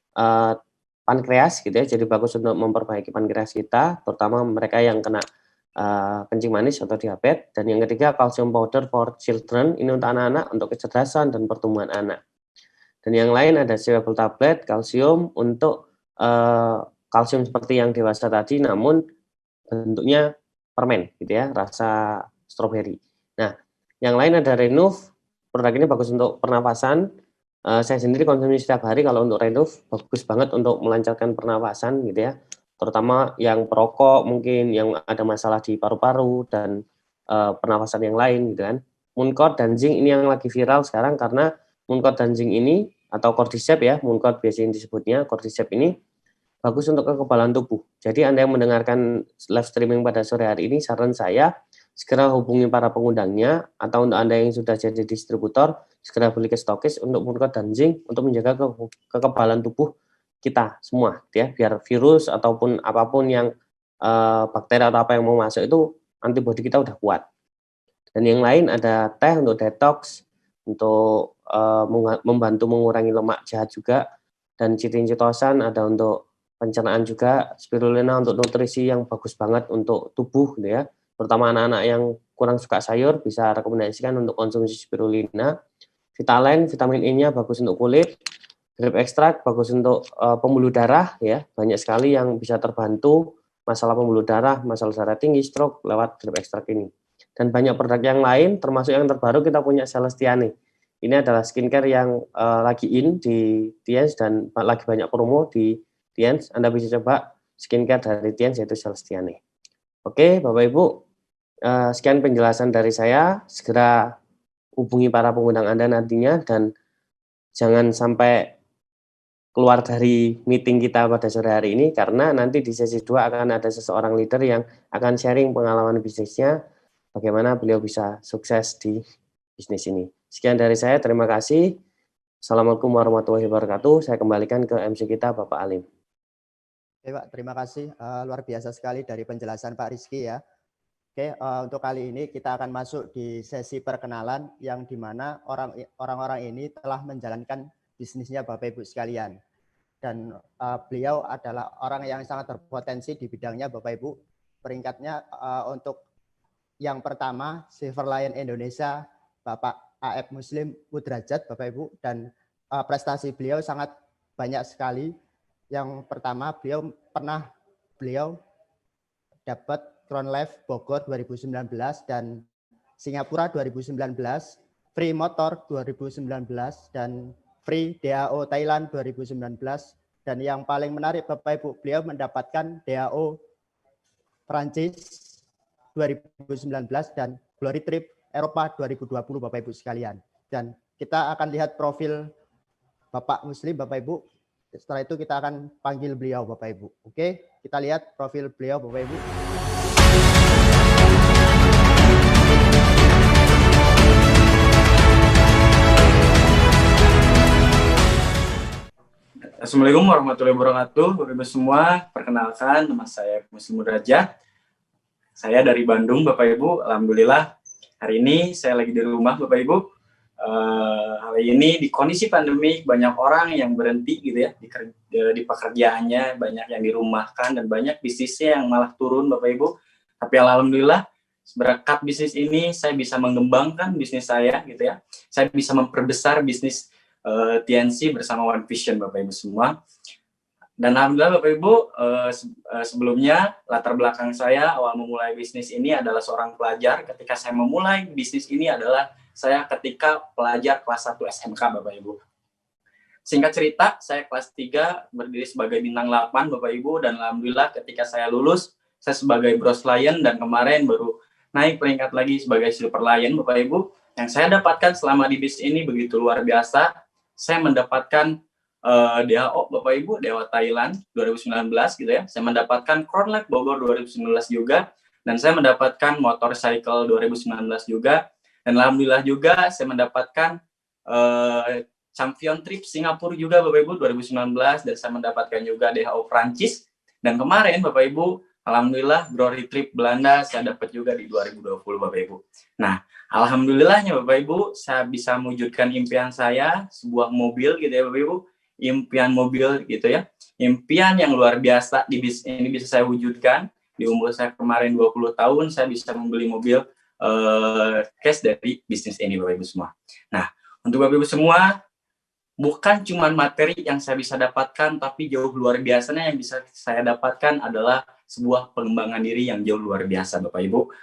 pankreas gitu ya, jadi bagus untuk memperbaiki pankreas kita, terutama mereka yang kena kencing manis atau diabetes. Dan yang ketiga calcium powder for children, ini untuk anak-anak, untuk kecerdasan dan pertumbuhan anak. Dan yang lain ada chewable tablet kalsium untuk kalsium seperti yang dewasa tadi, namun bentuknya permen gitu ya, rasa stroberi. Nah, yang lain ada Renuf. Produk ini bagus untuk pernapasan. Saya sendiri konsumsi setiap hari. Kalau untuk Renuf bagus banget untuk melancarkan pernapasan gitu ya. Terutama yang perokok mungkin, yang ada masalah di paru-paru dan pernapasan yang lain gitu kan. Mooncort dan zinc ini yang lagi viral sekarang, karena Mooncort dan zinc ini atau cordyceps ya, Mooncort biasanya disebutnya, cordyceps ini bagus untuk kekebalan tubuh. Jadi Anda yang mendengarkan live streaming pada sore hari ini, saran saya segera hubungi para pengundangnya, atau untuk Anda yang sudah jadi distributor, segera beli ke stokis untuk murka dan zinc untuk menjaga kekebalan tubuh kita semua, ya, biar virus ataupun apapun yang bakteri atau apa yang mau masuk itu antibodi kita udah kuat. Dan yang lain ada teh untuk detox, untuk membantu mengurangi lemak jahat juga, dan chitin-chitosan ada untuk pencernaan juga, spirulina untuk nutrisi yang bagus banget untuk tubuh, gitu ya. Terutama anak-anak yang kurang suka sayur bisa rekomendasikan untuk konsumsi spirulina. Vitalen, vitamin E-nya bagus untuk kulit. Grape extract bagus untuk pembuluh darah, ya, banyak sekali yang bisa terbantu masalah pembuluh darah, masalah darah tinggi, stroke lewat grape extract ini. Dan banyak produk yang lain, termasuk yang terbaru kita punya Celestiane. Ini adalah skincare yang lagi in di Tiens dan lagi banyak promo di Tiens. Anda bisa coba skincare dari Tiens yaitu Celestiane. Oke, Bapak Ibu, sekian penjelasan dari saya. Segera hubungi para pengundang Anda nantinya dan jangan sampai keluar dari meeting kita pada sore hari ini, karena nanti di sesi 2 akan ada seseorang leader yang akan sharing pengalaman bisnisnya, bagaimana beliau bisa sukses di bisnis ini. Sekian dari saya, terima kasih. Assalamualaikum warahmatullahi wabarakatuh. Saya kembalikan ke MC kita, Bapak Alim. Oke Pak, terima kasih. Luar biasa sekali dari penjelasan Pak Rizky ya. Oke, untuk kali ini kita akan masuk di sesi perkenalan yang dimana orang-orang ini telah menjalankan bisnisnya Bapak Ibu sekalian. Dan beliau adalah orang yang sangat berpotensi di bidangnya Bapak Ibu. Peringkatnya untuk yang pertama Silver Lion Indonesia Bapak AF Muslim Mudrajat Bapak Ibu, dan prestasi beliau sangat banyak sekali. Yang pertama beliau dapat Crown Life Bogor 2019 dan Singapura 2019, Free Motor 2019 dan Free DAO Thailand 2019, dan yang paling menarik Bapak Ibu, beliau mendapatkan DAO Prancis 2019 dan Glory Trip Eropa 2020 Bapak Ibu sekalian. Dan kita akan lihat profil Bapak Muslim Bapak Ibu. Setelah itu kita akan panggil beliau Bapak Ibu. Oke, kita lihat profil beliau Bapak Ibu. Assalamualaikum warahmatullahi wabarakatuh, Bapak Ibu semua. Perkenalkan, nama saya Muslim Mudrajat. Saya dari Bandung, Bapak Ibu. Alhamdulillah, hari ini saya lagi di rumah, Bapak Ibu. Hari ini di kondisi pandemi banyak orang yang berhenti gitu ya di pekerjaannya, banyak yang dirumahkan dan banyak bisnisnya yang malah turun, Bapak Ibu. Tapi alhamdulillah, berkat bisnis ini saya bisa mengembangkan bisnis saya gitu ya. Saya bisa memperbesar bisnis TNC bersama One Vision Bapak Ibu semua. Dan alhamdulillah Bapak Ibu, sebelumnya latar belakang saya awal memulai bisnis ini adalah seorang pelajar. Ketika saya memulai bisnis ini adalah saya ketika pelajar kelas 1 SMK Bapak Ibu. Singkat cerita, saya kelas 3 berdiri sebagai bintang 8 Bapak Ibu, dan alhamdulillah ketika saya lulus, saya sebagai Bronze Lion, dan kemarin baru naik peringkat lagi sebagai Silver Lion Bapak Ibu. Yang saya dapatkan selama di bisnis ini begitu luar biasa. Saya mendapatkan DAO Bapak Ibu, DAO Thailand 2019 gitu ya. Saya mendapatkan Crown Life Bogor 2019 juga, dan saya mendapatkan Motorcycle 2019 juga. Dan alhamdulillah juga saya mendapatkan Champion Trip Singapura juga Bapak Ibu 2019, dan saya mendapatkan juga DAO Prancis. Dan kemarin Bapak Ibu, alhamdulillah Glory Trip Belanda saya dapat juga di 2020 Bapak Ibu. Nah, alhamdulillahnya Bapak Ibu, saya bisa mewujudkan impian saya, sebuah mobil gitu ya Bapak Ibu, impian mobil gitu ya, impian yang luar biasa di bisnis ini bisa saya wujudkan. Di umur saya kemarin 20 tahun, saya bisa membeli mobil cash dari bisnis ini Bapak Ibu semua. Nah, untuk Bapak Ibu semua, bukan cuma materi yang saya bisa dapatkan, tapi jauh luar biasanya yang bisa saya dapatkan adalah sebuah pengembangan diri yang jauh luar biasa Bapak Ibu.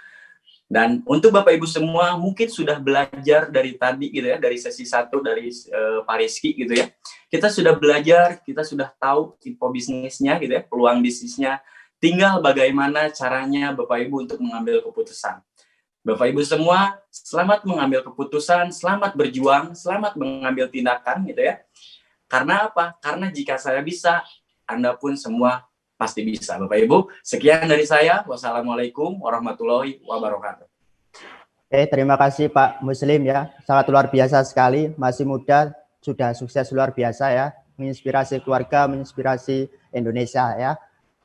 Dan untuk Bapak Ibu semua mungkin sudah belajar dari tadi gitu ya, dari sesi 1 dari Pak Rizky gitu ya. Kita sudah belajar, kita sudah tahu info bisnisnya gitu ya, peluang bisnisnya. Tinggal bagaimana caranya Bapak Ibu untuk mengambil keputusan. Bapak Ibu semua, selamat mengambil keputusan, selamat berjuang, selamat mengambil tindakan gitu ya. Karena apa? Karena jika saya bisa, Anda pun semua pasti bisa Bapak Ibu. Sekian dari saya. Wassalamualaikum warahmatullahi wabarakatuh. Oke, terima kasih Pak Muslim ya. Sangat luar biasa sekali, masih muda, sudah sukses luar biasa ya. Menginspirasi keluarga, menginspirasi Indonesia ya.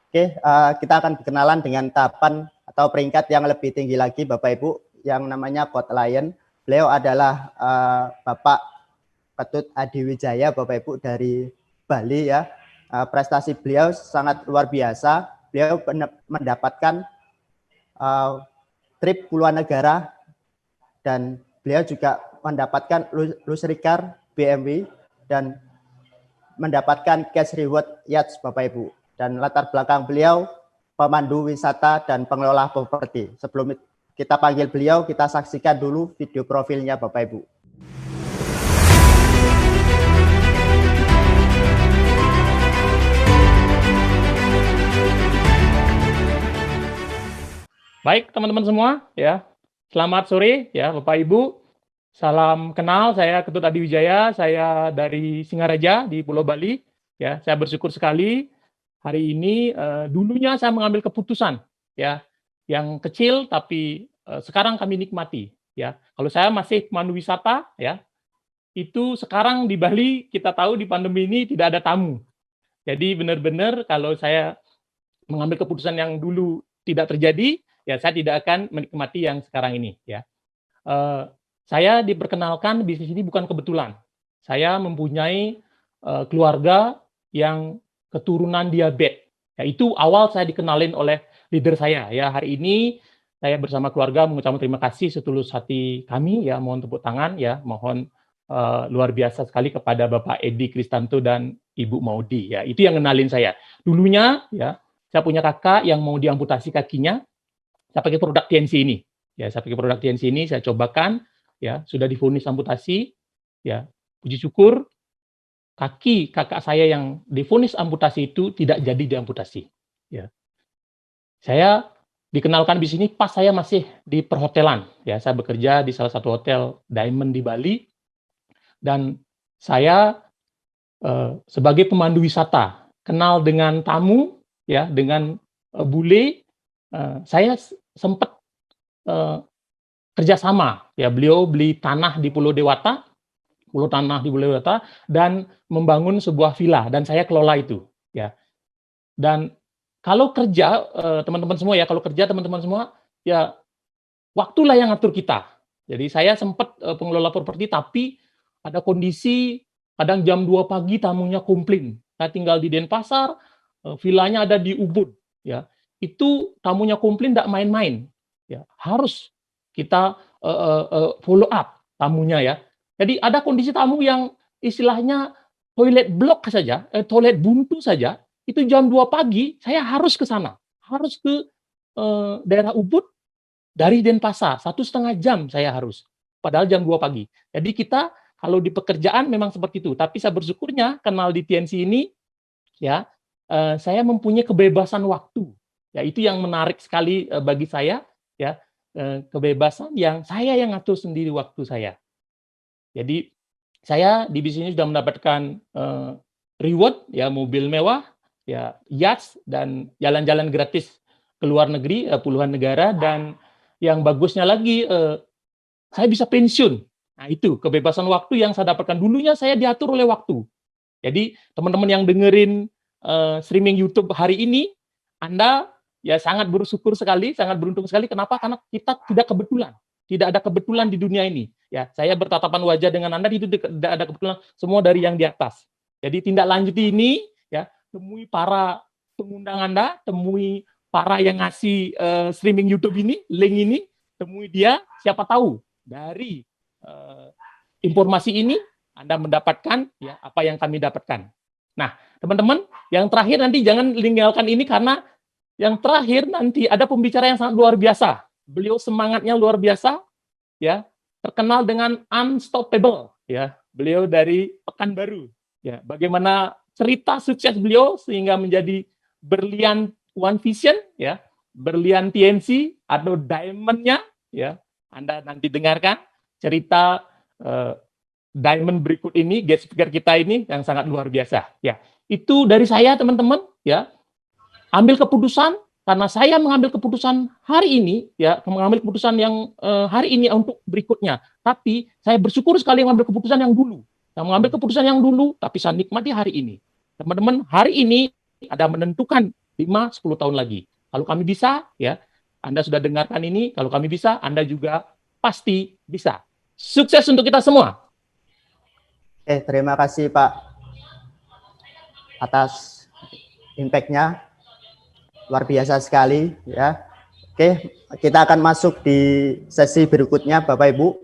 Oke, kita akan berkenalan dengan tahapan atau peringkat yang lebih tinggi lagi Bapak Ibu, yang namanya Code Lion. Beliau adalah Bapak Ketut Adi Wijaya Bapak Ibu dari Bali ya. Prestasi beliau sangat luar biasa. Beliau mendapatkan trip puluhan negara dan beliau juga mendapatkan Lusrikar BMW dan mendapatkan cash reward yachts Bapak Ibu. Dan latar belakang beliau pemandu wisata dan pengelola properti. Sebelum kita panggil beliau, kita saksikan dulu video profilnya Bapak Ibu. Baik teman-teman semua ya, selamat sore ya Bapak Ibu. Salam kenal, saya Ketut Adi Wijaya, saya dari Singaraja di Pulau Bali. Ya, saya bersyukur sekali hari ini dulunya saya mengambil keputusan ya yang kecil tapi sekarang kami nikmati ya. Kalau saya masih pemandu wisata ya, itu sekarang di Bali kita tahu di pandemi ini tidak ada tamu. Jadi benar-benar kalau saya mengambil keputusan yang dulu tidak terjadi, ya saya tidak akan menikmati yang sekarang ini ya. Saya diperkenalkan bisnis ini bukan kebetulan. Saya mempunyai keluarga yang keturunan diabetes. Ya, itu awal saya dikenalin oleh leader saya ya. Hari ini saya bersama keluarga mengucapkan terima kasih setulus hati kami ya. Mohon tepuk tangan ya. Mohon luar biasa sekali kepada Bapak Edi Kristanto dan Ibu Maudi ya. Itu yang kenalin saya. Dulunya ya, saya punya kakak yang mau diamputasi kakinya. Saya pakai produk TNC ini. Ya, saya pakai produk TNC ini, saya cobakan, ya, sudah divonis amputasi, ya, puji syukur, kaki kakak saya yang divonis amputasi itu tidak jadi diamputasi. Ya. Saya dikenalkan di sini pas saya masih di perhotelan. Ya, saya bekerja di salah satu hotel Diamond di Bali, dan saya sebagai pemandu wisata, kenal dengan tamu, ya, dengan bule. Saya sempat kerjasama, ya beliau beli tanah di Pulau Dewata, dan membangun sebuah villa dan saya kelola itu, ya. Dan kalau kerja teman-teman semua ya, ya waktulah yang ngatur kita. Jadi saya sempat pengelola properti tapi ada kondisi kadang jam 2 pagi tamunya komplain. Saya tinggal di Denpasar, villanya ada di Ubud, ya. Itu tamunya komplain tidak main-main, ya harus kita follow up tamunya ya. Jadi ada kondisi tamu yang istilahnya toilet blok saja, toilet buntu saja, itu jam 2 pagi saya harus ke sana, harus ke daerah Ubud dari Denpasar, 1,5 jam saya harus, padahal jam 2 pagi. Jadi kita kalau di pekerjaan memang seperti itu, tapi saya bersyukurnya kenal di TNC ini, ya saya mempunyai kebebasan waktu. Ya, itu yang menarik sekali bagi saya, ya, kebebasan yang saya yang ngatur sendiri waktu saya. Jadi saya di bisnis ini sudah mendapatkan reward, ya mobil mewah, ya yachts dan jalan-jalan gratis ke luar negeri, puluhan negara, dan yang bagusnya lagi saya bisa pensiun. Nah itu kebebasan waktu yang saya dapatkan. Dulunya saya diatur oleh waktu. Jadi teman-teman yang dengerin streaming YouTube hari ini, Anda ya sangat bersyukur sekali, sangat beruntung sekali. Kenapa? Karena kita tidak kebetulan. Tidak ada kebetulan di dunia ini. Ya, saya bertatapan wajah dengan Anda, itu tidak ada kebetulan, semua dari yang di atas. Jadi tindak lanjut ini, ya, temui para pengundang Anda, temui para yang ngasih streaming YouTube ini, link ini, temui dia, siapa tahu dari informasi ini Anda mendapatkan ya apa yang kami dapatkan. Nah, teman-teman, yang terakhir nanti jangan tinggalkan ini karena yang terakhir nanti ada pembicara yang sangat luar biasa. Beliau semangatnya luar biasa, ya, terkenal dengan unstoppable, ya. Beliau dari Pekanbaru, ya. Bagaimana cerita sukses beliau sehingga menjadi berlian One Vision, ya, berlian TNC atau diamond-nya, ya. Anda nanti dengarkan cerita diamond berikut ini, guest speaker kita ini yang sangat luar biasa, ya. Itu dari saya, teman-teman, ya. Ambil keputusan, karena saya mengambil keputusan hari ini, ya, mengambil keputusan yang hari ini untuk berikutnya. Tapi saya bersyukur sekali mengambil keputusan yang dulu. Saya mengambil keputusan yang dulu, tapi saya nikmati hari ini. Teman-teman, hari ini ada menentukan 5-10 tahun lagi. Kalau kami bisa, ya, Anda sudah dengarkan ini, kalau kami bisa, Anda juga pasti bisa. Sukses untuk kita semua. Terima kasih Pak atas impact-nya. Luar biasa sekali, ya. Oke, kita akan masuk di sesi berikutnya Bapak Ibu,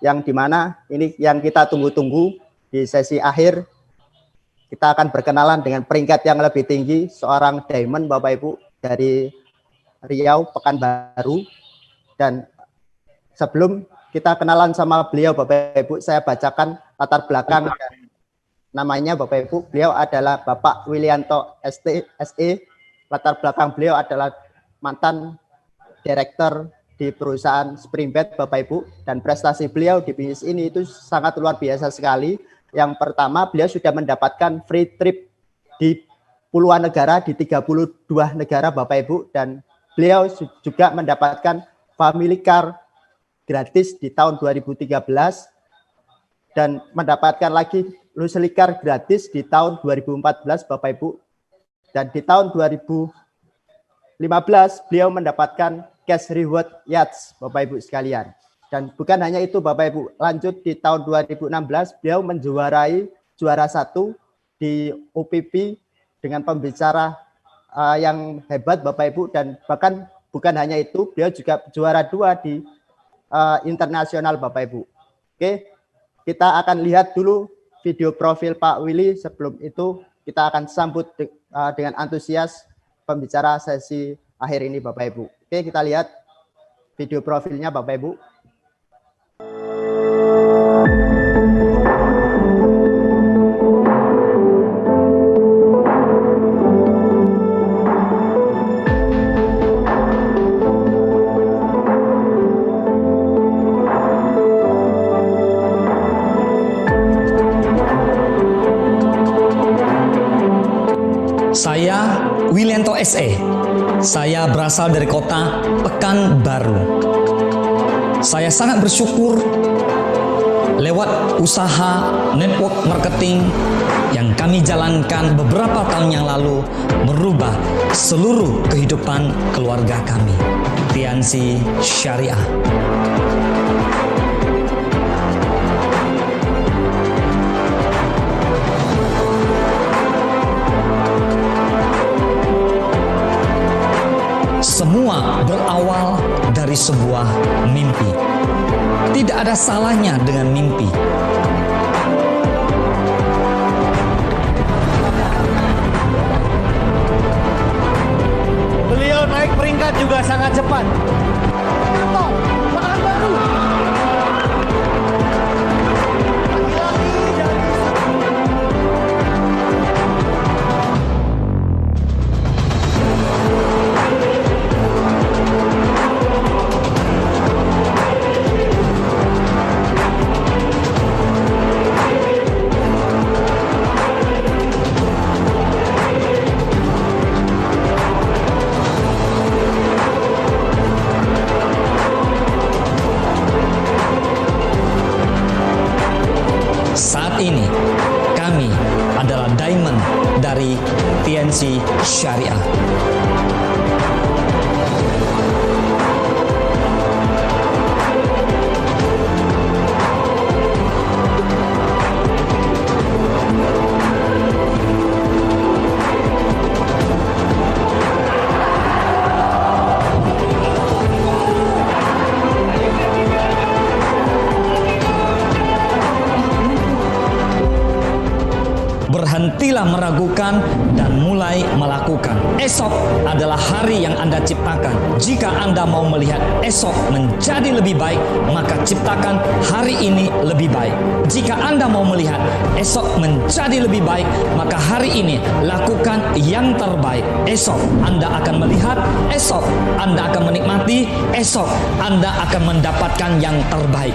yang dimana ini yang kita tunggu-tunggu di sesi akhir. Kita akan berkenalan dengan peringkat yang lebih tinggi, seorang Diamond Bapak Ibu dari Riau, Pekanbaru. Dan sebelum kita kenalan sama beliau Bapak Ibu, saya bacakan latar belakang dan namanya Bapak Ibu. Beliau adalah Bapak Willianto SE. Latar belakang beliau adalah mantan direktur di perusahaan Springbed Bapak Ibu, dan prestasi beliau di bisnis ini itu sangat luar biasa sekali. Yang pertama, beliau sudah mendapatkan free trip di puluhan negara, di 32 negara Bapak Ibu, dan beliau juga mendapatkan family car gratis di tahun 2013 dan mendapatkan lagi luxury car gratis di tahun 2014 Bapak Ibu. Dan di tahun 2015 beliau mendapatkan cash reward yachts Bapak Ibu sekalian. Dan bukan hanya itu Bapak Ibu, lanjut di tahun 2016 beliau menjuarai juara 1 di OPP dengan pembicara yang hebat Bapak Ibu, dan bahkan bukan hanya itu, beliau juga juara 2 di internasional Bapak Ibu. Oke, kita akan lihat dulu video profil Pak Willy. Sebelum itu kita akan sambut dengan antusias pembicara sesi akhir ini Bapak Ibu. Oke, kita lihat video profilnya Bapak Ibu. Saya Willianto SE. Saya berasal dari kota Pekanbaru. Saya sangat bersyukur lewat usaha network marketing yang kami jalankan beberapa tahun yang lalu merubah seluruh kehidupan keluarga kami. Tiansi Syariah. Semua berawal dari sebuah mimpi. Tidak ada salahnya dengan mimpi. Beliau naik peringkat juga sangat cepat. Saat ini kami adalah Diamond dari TNC Syariah. Berhentilah meragukan dan mulai melakukan. Esok adalah hari yang Anda ciptakan. Jika Anda mau melihat esok menjadi lebih baik, maka ciptakan hari ini lebih baik. Jika Anda mau melihat esok menjadi lebih baik, maka hari ini lakukan yang terbaik. Esok Anda akan melihat, esok Anda akan menikmati, esok Anda akan mendapatkan yang terbaik.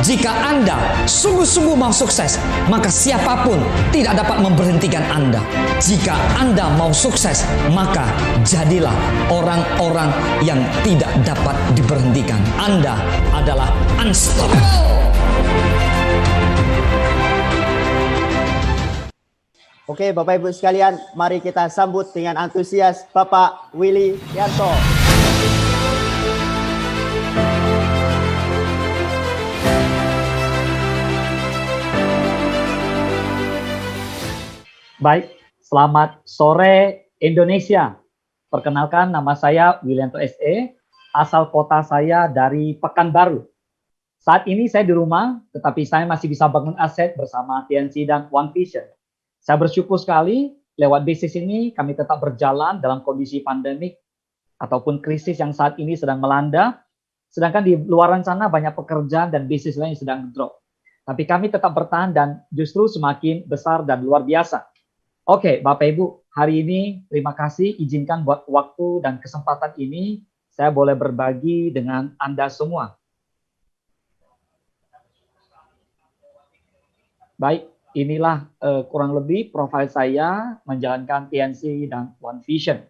Jika Anda sungguh-sungguh mau sukses, maka siapapun tidak dapat memberhentikan Anda. Jika Anda mau sukses, maka jadilah orang-orang yang tidak dapat diberhentikan. Anda adalah unstoppable. Oke, Bapak Ibu sekalian, mari kita sambut dengan antusias Bapak Willy Yanto. Baik, selamat sore Indonesia. Perkenalkan, nama saya Willianto SE, asal kota saya dari Pekanbaru. Saat ini saya di rumah, tetapi saya masih bisa bangun aset bersama TNC dan One Vision. Saya bersyukur sekali, lewat bisnis ini kami tetap berjalan dalam kondisi pandemik ataupun krisis yang saat ini sedang melanda, sedangkan di luaran sana banyak pekerjaan dan bisnis lain yang sedang drop. Tapi kami tetap bertahan dan justru semakin besar dan luar biasa. Oke, Bapak Ibu, hari ini terima kasih izinkan buat waktu dan kesempatan ini saya boleh berbagi dengan Anda semua. Baik, inilah kurang lebih profil saya menjalankan TNC dan One Vision.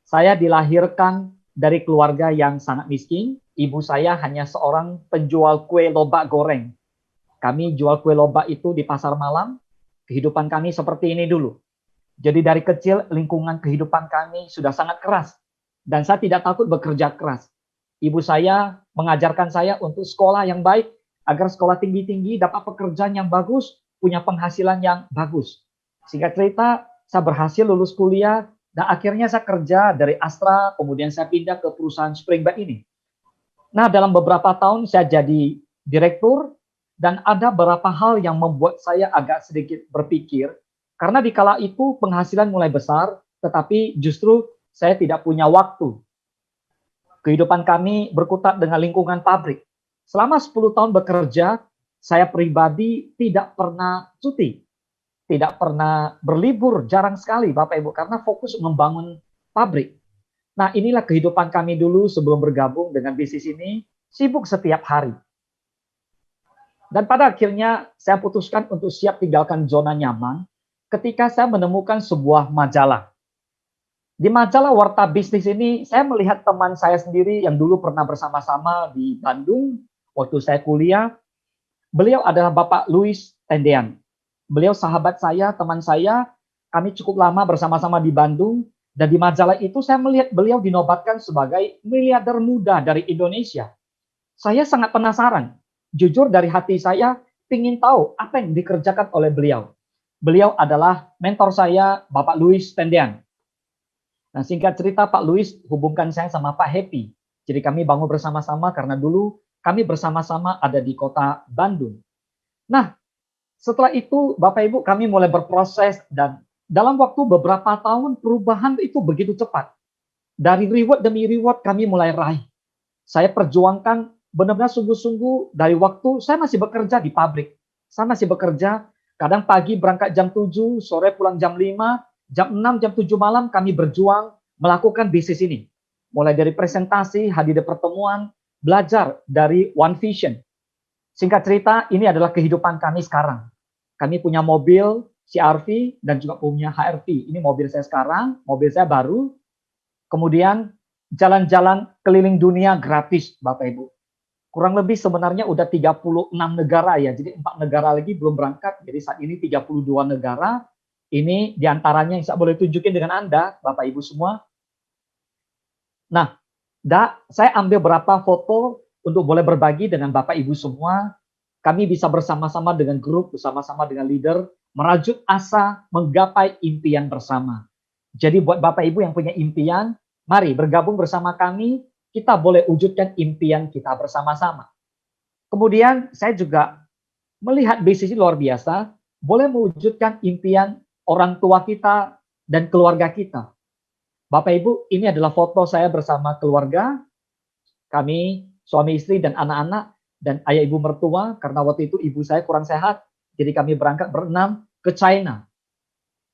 Saya dilahirkan dari keluarga yang sangat miskin. Ibu saya hanya seorang penjual kue lobak goreng. Kami jual kue lobak itu di pasar malam. Kehidupan kami seperti ini dulu. Jadi dari kecil lingkungan kehidupan kami sudah sangat keras. Dan saya tidak takut bekerja keras. Ibu saya mengajarkan saya untuk sekolah yang baik, agar sekolah tinggi-tinggi dapat pekerjaan yang bagus, punya penghasilan yang bagus. Singkat cerita, saya berhasil lulus kuliah, dan akhirnya saya kerja dari Astra, kemudian saya pindah ke perusahaan Springbank ini. Nah, dalam beberapa tahun saya jadi direktur, dan ada beberapa hal yang membuat saya agak sedikit berpikir, karena di kala itu penghasilan mulai besar, tetapi justru saya tidak punya waktu. Kehidupan kami berkutat dengan lingkungan pabrik. Selama 10 tahun bekerja, saya pribadi tidak pernah cuti. Tidak pernah berlibur, jarang sekali Bapak Ibu, karena fokus membangun pabrik. Nah, inilah kehidupan kami dulu sebelum bergabung dengan bisnis ini, sibuk setiap hari. Dan pada akhirnya saya putuskan untuk siap tinggalkan zona nyaman, ketika saya menemukan sebuah majalah. Di majalah Warta Bisnis ini, saya melihat teman saya sendiri yang dulu pernah bersama-sama di Bandung, waktu saya kuliah. Beliau adalah Bapak Louis Tendean. Beliau sahabat saya, teman saya, kami cukup lama bersama-sama di Bandung, dan di majalah itu saya melihat beliau dinobatkan sebagai miliarder muda dari Indonesia. Saya sangat penasaran. Jujur dari hati saya, ingin tahu apa yang dikerjakan oleh beliau. Beliau adalah mentor saya, Bapak Louis Tendean. Nah, singkat cerita, Pak Louis hubungkan saya sama Pak Happy. Jadi kami bangun bersama-sama karena dulu kami bersama-sama ada di kota Bandung. Nah, setelah itu Bapak Ibu kami mulai berproses dan dalam waktu beberapa tahun perubahan itu begitu cepat. Dari reward demi reward kami mulai raih. Saya perjuangkan benar-benar sungguh-sungguh dari waktu saya masih bekerja di pabrik. Saya masih bekerja. Kadang pagi berangkat jam 7, sore pulang jam 5, jam 6, jam 7 malam kami berjuang melakukan bisnis ini. Mulai dari presentasi, hadir di pertemuan, belajar dari One Vision. Singkat cerita, ini adalah kehidupan kami sekarang. Kami punya mobil CR-V dan juga punya HR-V. Ini mobil saya sekarang, mobil saya baru. Kemudian jalan-jalan keliling dunia gratis, Bapak Ibu. Kurang lebih sebenarnya udah 36 negara ya, jadi 4 negara lagi belum berangkat, jadi saat ini 32 negara, ini diantaranya yang saya boleh tunjukin dengan Anda, Bapak Ibu semua. Nah, saya ambil beberapa foto untuk boleh berbagi dengan Bapak Ibu semua, kami bisa bersama-sama dengan grup, bersama-sama dengan leader, merajut asa, menggapai impian bersama. Jadi buat Bapak Ibu yang punya impian, mari bergabung bersama kami, kita boleh wujudkan impian kita bersama-sama. Kemudian saya juga melihat bisnis ini luar biasa, boleh mewujudkan impian orang tua kita dan keluarga kita. Bapak Ibu, ini adalah foto saya bersama keluarga, kami suami istri dan anak-anak, dan ayah ibu mertua, karena waktu itu ibu saya kurang sehat, jadi kami berangkat berenam ke China.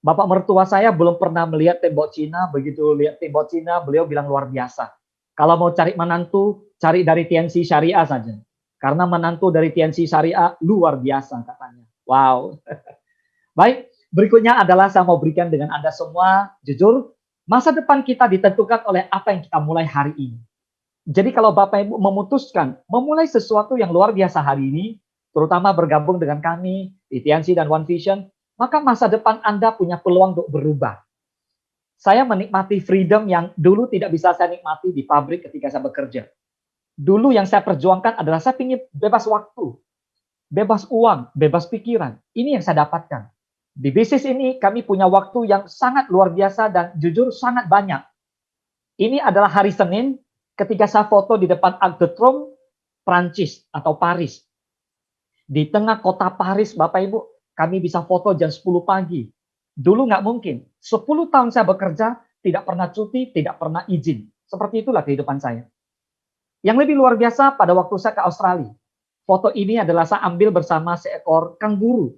Bapak mertua saya belum pernah melihat tembok Cina, begitu lihat tembok Cina, beliau bilang luar biasa. Kalau mau cari menantu, cari dari TNC Syariah saja. Karena menantu dari TNC Syariah luar biasa katanya. Wow. Baik, berikutnya adalah saya mau berikan dengan Anda semua, jujur, masa depan kita ditentukan oleh apa yang kita mulai hari ini. Jadi kalau Bapak Ibu memutuskan memulai sesuatu yang luar biasa hari ini, terutama bergabung dengan kami di TNC dan One Vision, maka masa depan Anda punya peluang untuk berubah. Saya menikmati freedom yang dulu tidak bisa saya nikmati di pabrik ketika saya bekerja. Dulu yang saya perjuangkan adalah saya ingin bebas waktu, bebas uang, bebas pikiran. Ini yang saya dapatkan. Di bisnis ini kami punya waktu yang sangat luar biasa dan jujur sangat banyak. Ini adalah hari Senin ketika saya foto di depan Arc de Triomphe, Prancis atau Paris. Di tengah kota Paris, Bapak Ibu, kami bisa foto jam 10 pagi. Dulu nggak mungkin. 10 tahun saya bekerja, tidak pernah cuti, tidak pernah izin. Seperti itulah kehidupan saya. Yang lebih luar biasa pada waktu saya ke Australia. Foto ini adalah saya ambil bersama seekor kanguru.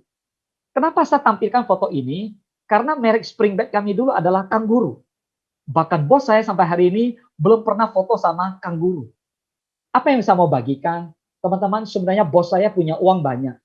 Kenapa saya tampilkan foto ini? Karena merek Springback kami dulu adalah kanguru. Bahkan bos saya sampai hari ini belum pernah foto sama kanguru. Apa yang saya mau bagikan? Teman-teman, sebenarnya bos saya punya uang banyak.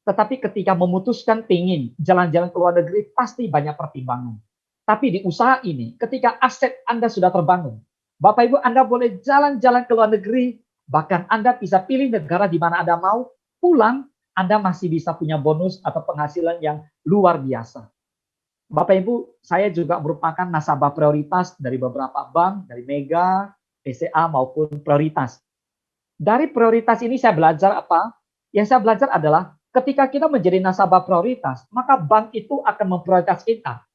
Tetapi ketika memutuskan pingin jalan-jalan ke luar negeri, pasti banyak pertimbangan. Tapi di usaha ini, ketika aset Anda sudah terbangun, Bapak Ibu, Anda boleh jalan-jalan ke luar negeri, bahkan Anda bisa pilih negara di mana Anda mau, pulang, Anda masih bisa punya bonus atau penghasilan yang luar biasa. Bapak Ibu, saya juga merupakan nasabah prioritas dari beberapa bank, dari Mega, BCA maupun prioritas. Dari prioritas ini saya belajar apa? Yang saya belajar adalah ketika kita menjadi nasabah prioritas, maka bank itu akan memprioritas kita.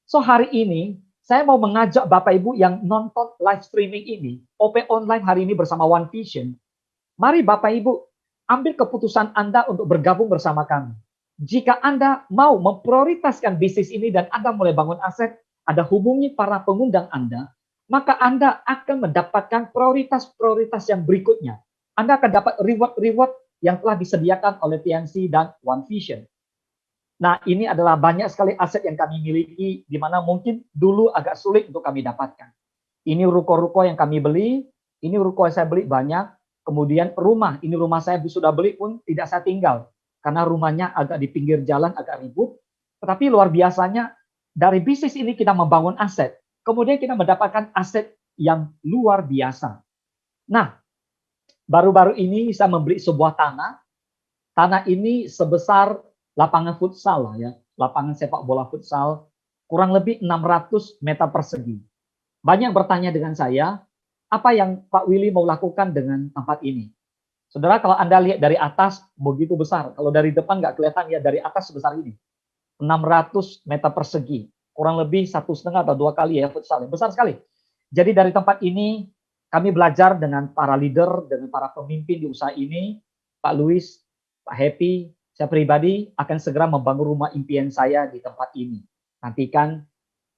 So hari ini, saya mau mengajak Bapak Ibu yang nonton live streaming ini, OP online hari ini bersama One Vision. Mari Bapak Ibu, ambil keputusan Anda untuk bergabung bersama kami. Jika Anda mau memprioritaskan bisnis ini dan Anda mulai bangun aset, Anda hubungi para pengundang Anda, maka Anda akan mendapatkan prioritas-prioritas yang berikutnya. Anda akan dapat reward-reward yang telah disediakan oleh TNC dan One Vision. Nah, ini adalah banyak sekali aset yang kami miliki, di mana mungkin dulu agak sulit untuk kami dapatkan. Ini ruko-ruko yang kami beli, ini ruko yang saya beli banyak, kemudian rumah, ini rumah saya sudah beli pun tidak saya tinggal, karena rumahnya agak di pinggir jalan, agak ribut. Tetapi luar biasanya, dari bisnis ini kita membangun aset, kemudian kita mendapatkan aset yang luar biasa. Nah, baru-baru ini saya membeli sebuah tanah. Tanah ini sebesar lapangan futsal, ya, lapangan sepak bola futsal, kurang lebih 600 meter persegi. Banyak bertanya dengan saya, apa yang Pak Willy mau lakukan dengan tempat ini? Saudara, kalau Anda lihat dari atas, begitu besar. Kalau dari depan nggak kelihatan, ya dari atas sebesar ini. 600 meter persegi. Kurang lebih 1,5 atau 2 kali ya futsal. Besar sekali. Jadi dari tempat ini, kami belajar dengan para leader, dengan para pemimpin di usaha ini, Pak Louis, Pak Happy, saya pribadi akan segera membangun rumah impian saya di tempat ini. Nantikan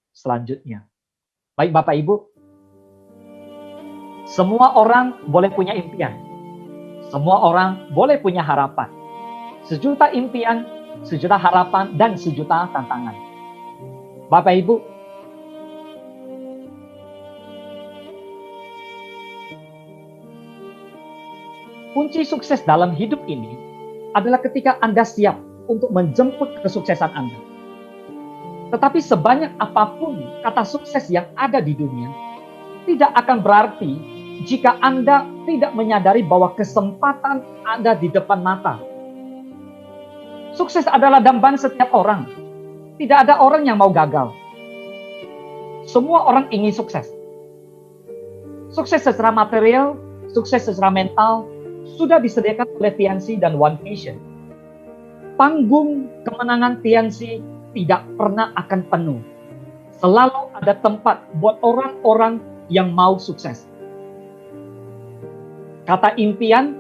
selanjutnya. Baik Bapak Ibu, semua orang boleh punya impian. Semua orang boleh punya harapan. Sejuta impian, sejuta harapan, dan sejuta tantangan. Bapak Ibu, kunci sukses dalam hidup ini adalah ketika Anda siap untuk menjemput kesuksesan Anda. Tetapi sebanyak apapun kata sukses yang ada di dunia, tidak akan berarti jika Anda tidak menyadari bahwa kesempatan ada di depan mata. Sukses adalah dambaan setiap orang. Tidak ada orang yang mau gagal. Semua orang ingin sukses. Sukses secara material, sukses secara mental, sudah disediakan oleh TNC dan One Vision. Panggung kemenangan TNC tidak pernah akan penuh. Selalu ada tempat buat orang-orang yang mau sukses. Kata impian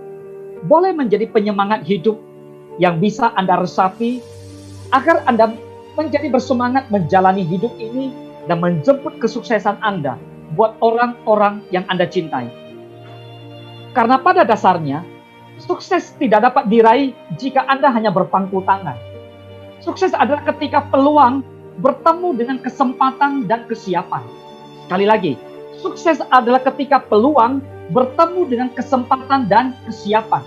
boleh menjadi penyemangat hidup yang bisa Anda resapi agar Anda menjadi bersemangat menjalani hidup ini dan menjemput kesuksesan Anda buat orang-orang yang Anda cintai. Karena pada dasarnya, sukses tidak dapat diraih jika Anda hanya berpangku tangan. Sukses adalah ketika peluang bertemu dengan kesempatan dan kesiapan. Sekali lagi, sukses adalah ketika peluang bertemu dengan kesempatan dan kesiapan.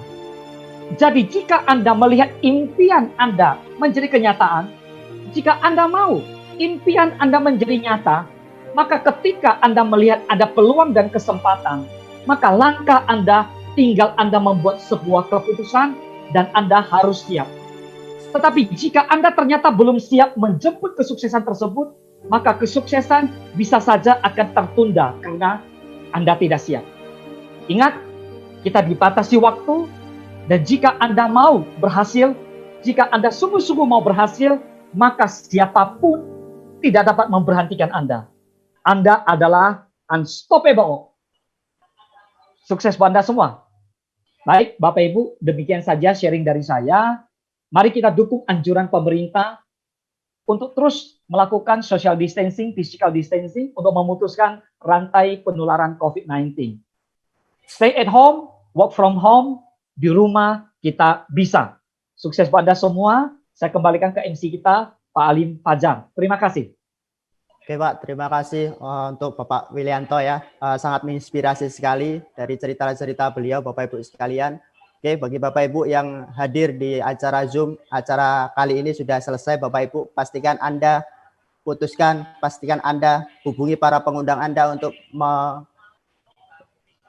Jadi jika Anda melihat impian Anda menjadi kenyataan, jika Anda mau impian Anda menjadi nyata, maka ketika Anda melihat ada peluang dan kesempatan, maka langkah Anda tinggal Anda membuat sebuah keputusan dan Anda harus siap. Tetapi jika Anda ternyata belum siap menjemput kesuksesan tersebut, maka kesuksesan bisa saja akan tertunda karena Anda tidak siap. Ingat, kita dibatasi waktu, dan jika Anda mau berhasil, jika Anda sungguh-sungguh mau berhasil, maka siapapun tidak dapat memberhentikan Anda. Anda adalah unstoppable. Sukses buat Anda semua. Baik, Bapak Ibu, demikian saja sharing dari saya. Mari kita dukung anjuran pemerintah untuk terus melakukan social distancing, physical distancing untuk memutuskan rantai penularan COVID-19. Stay at home, work from home, di rumah kita bisa. Sukses buat Anda semua. Saya kembalikan ke MC kita, Pak Alim Fajar. Terima kasih. Oke Pak, terima kasih untuk Bapak Wilianto ya. Sangat menginspirasi sekali dari cerita-cerita beliau Bapak Ibu sekalian. Oke, bagi Bapak Ibu yang hadir di acara Zoom, acara kali ini sudah selesai Bapak Ibu. Pastikan Anda pastikan Anda hubungi para pengundang Anda untuk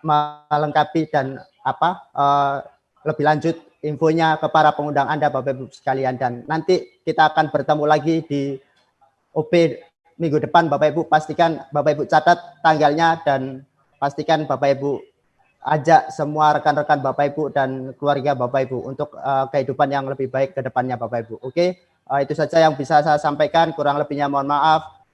melengkapi dan lebih lanjut infonya ke para pengundang Anda Bapak Ibu sekalian. Dan nanti kita akan bertemu lagi di OP minggu depan Bapak Ibu. Pastikan Bapak Ibu catat tanggalnya dan pastikan Bapak Ibu ajak semua rekan-rekan Bapak Ibu dan keluarga Bapak Ibu untuk kehidupan yang lebih baik ke depannya Bapak Ibu. Oke, itu saja yang bisa saya sampaikan, kurang lebihnya mohon maaf.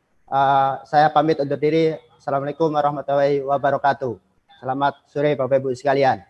Saya pamit undur diri. Assalamualaikum warahmatullahi wabarakatuh. Selamat sore Bapak Ibu sekalian.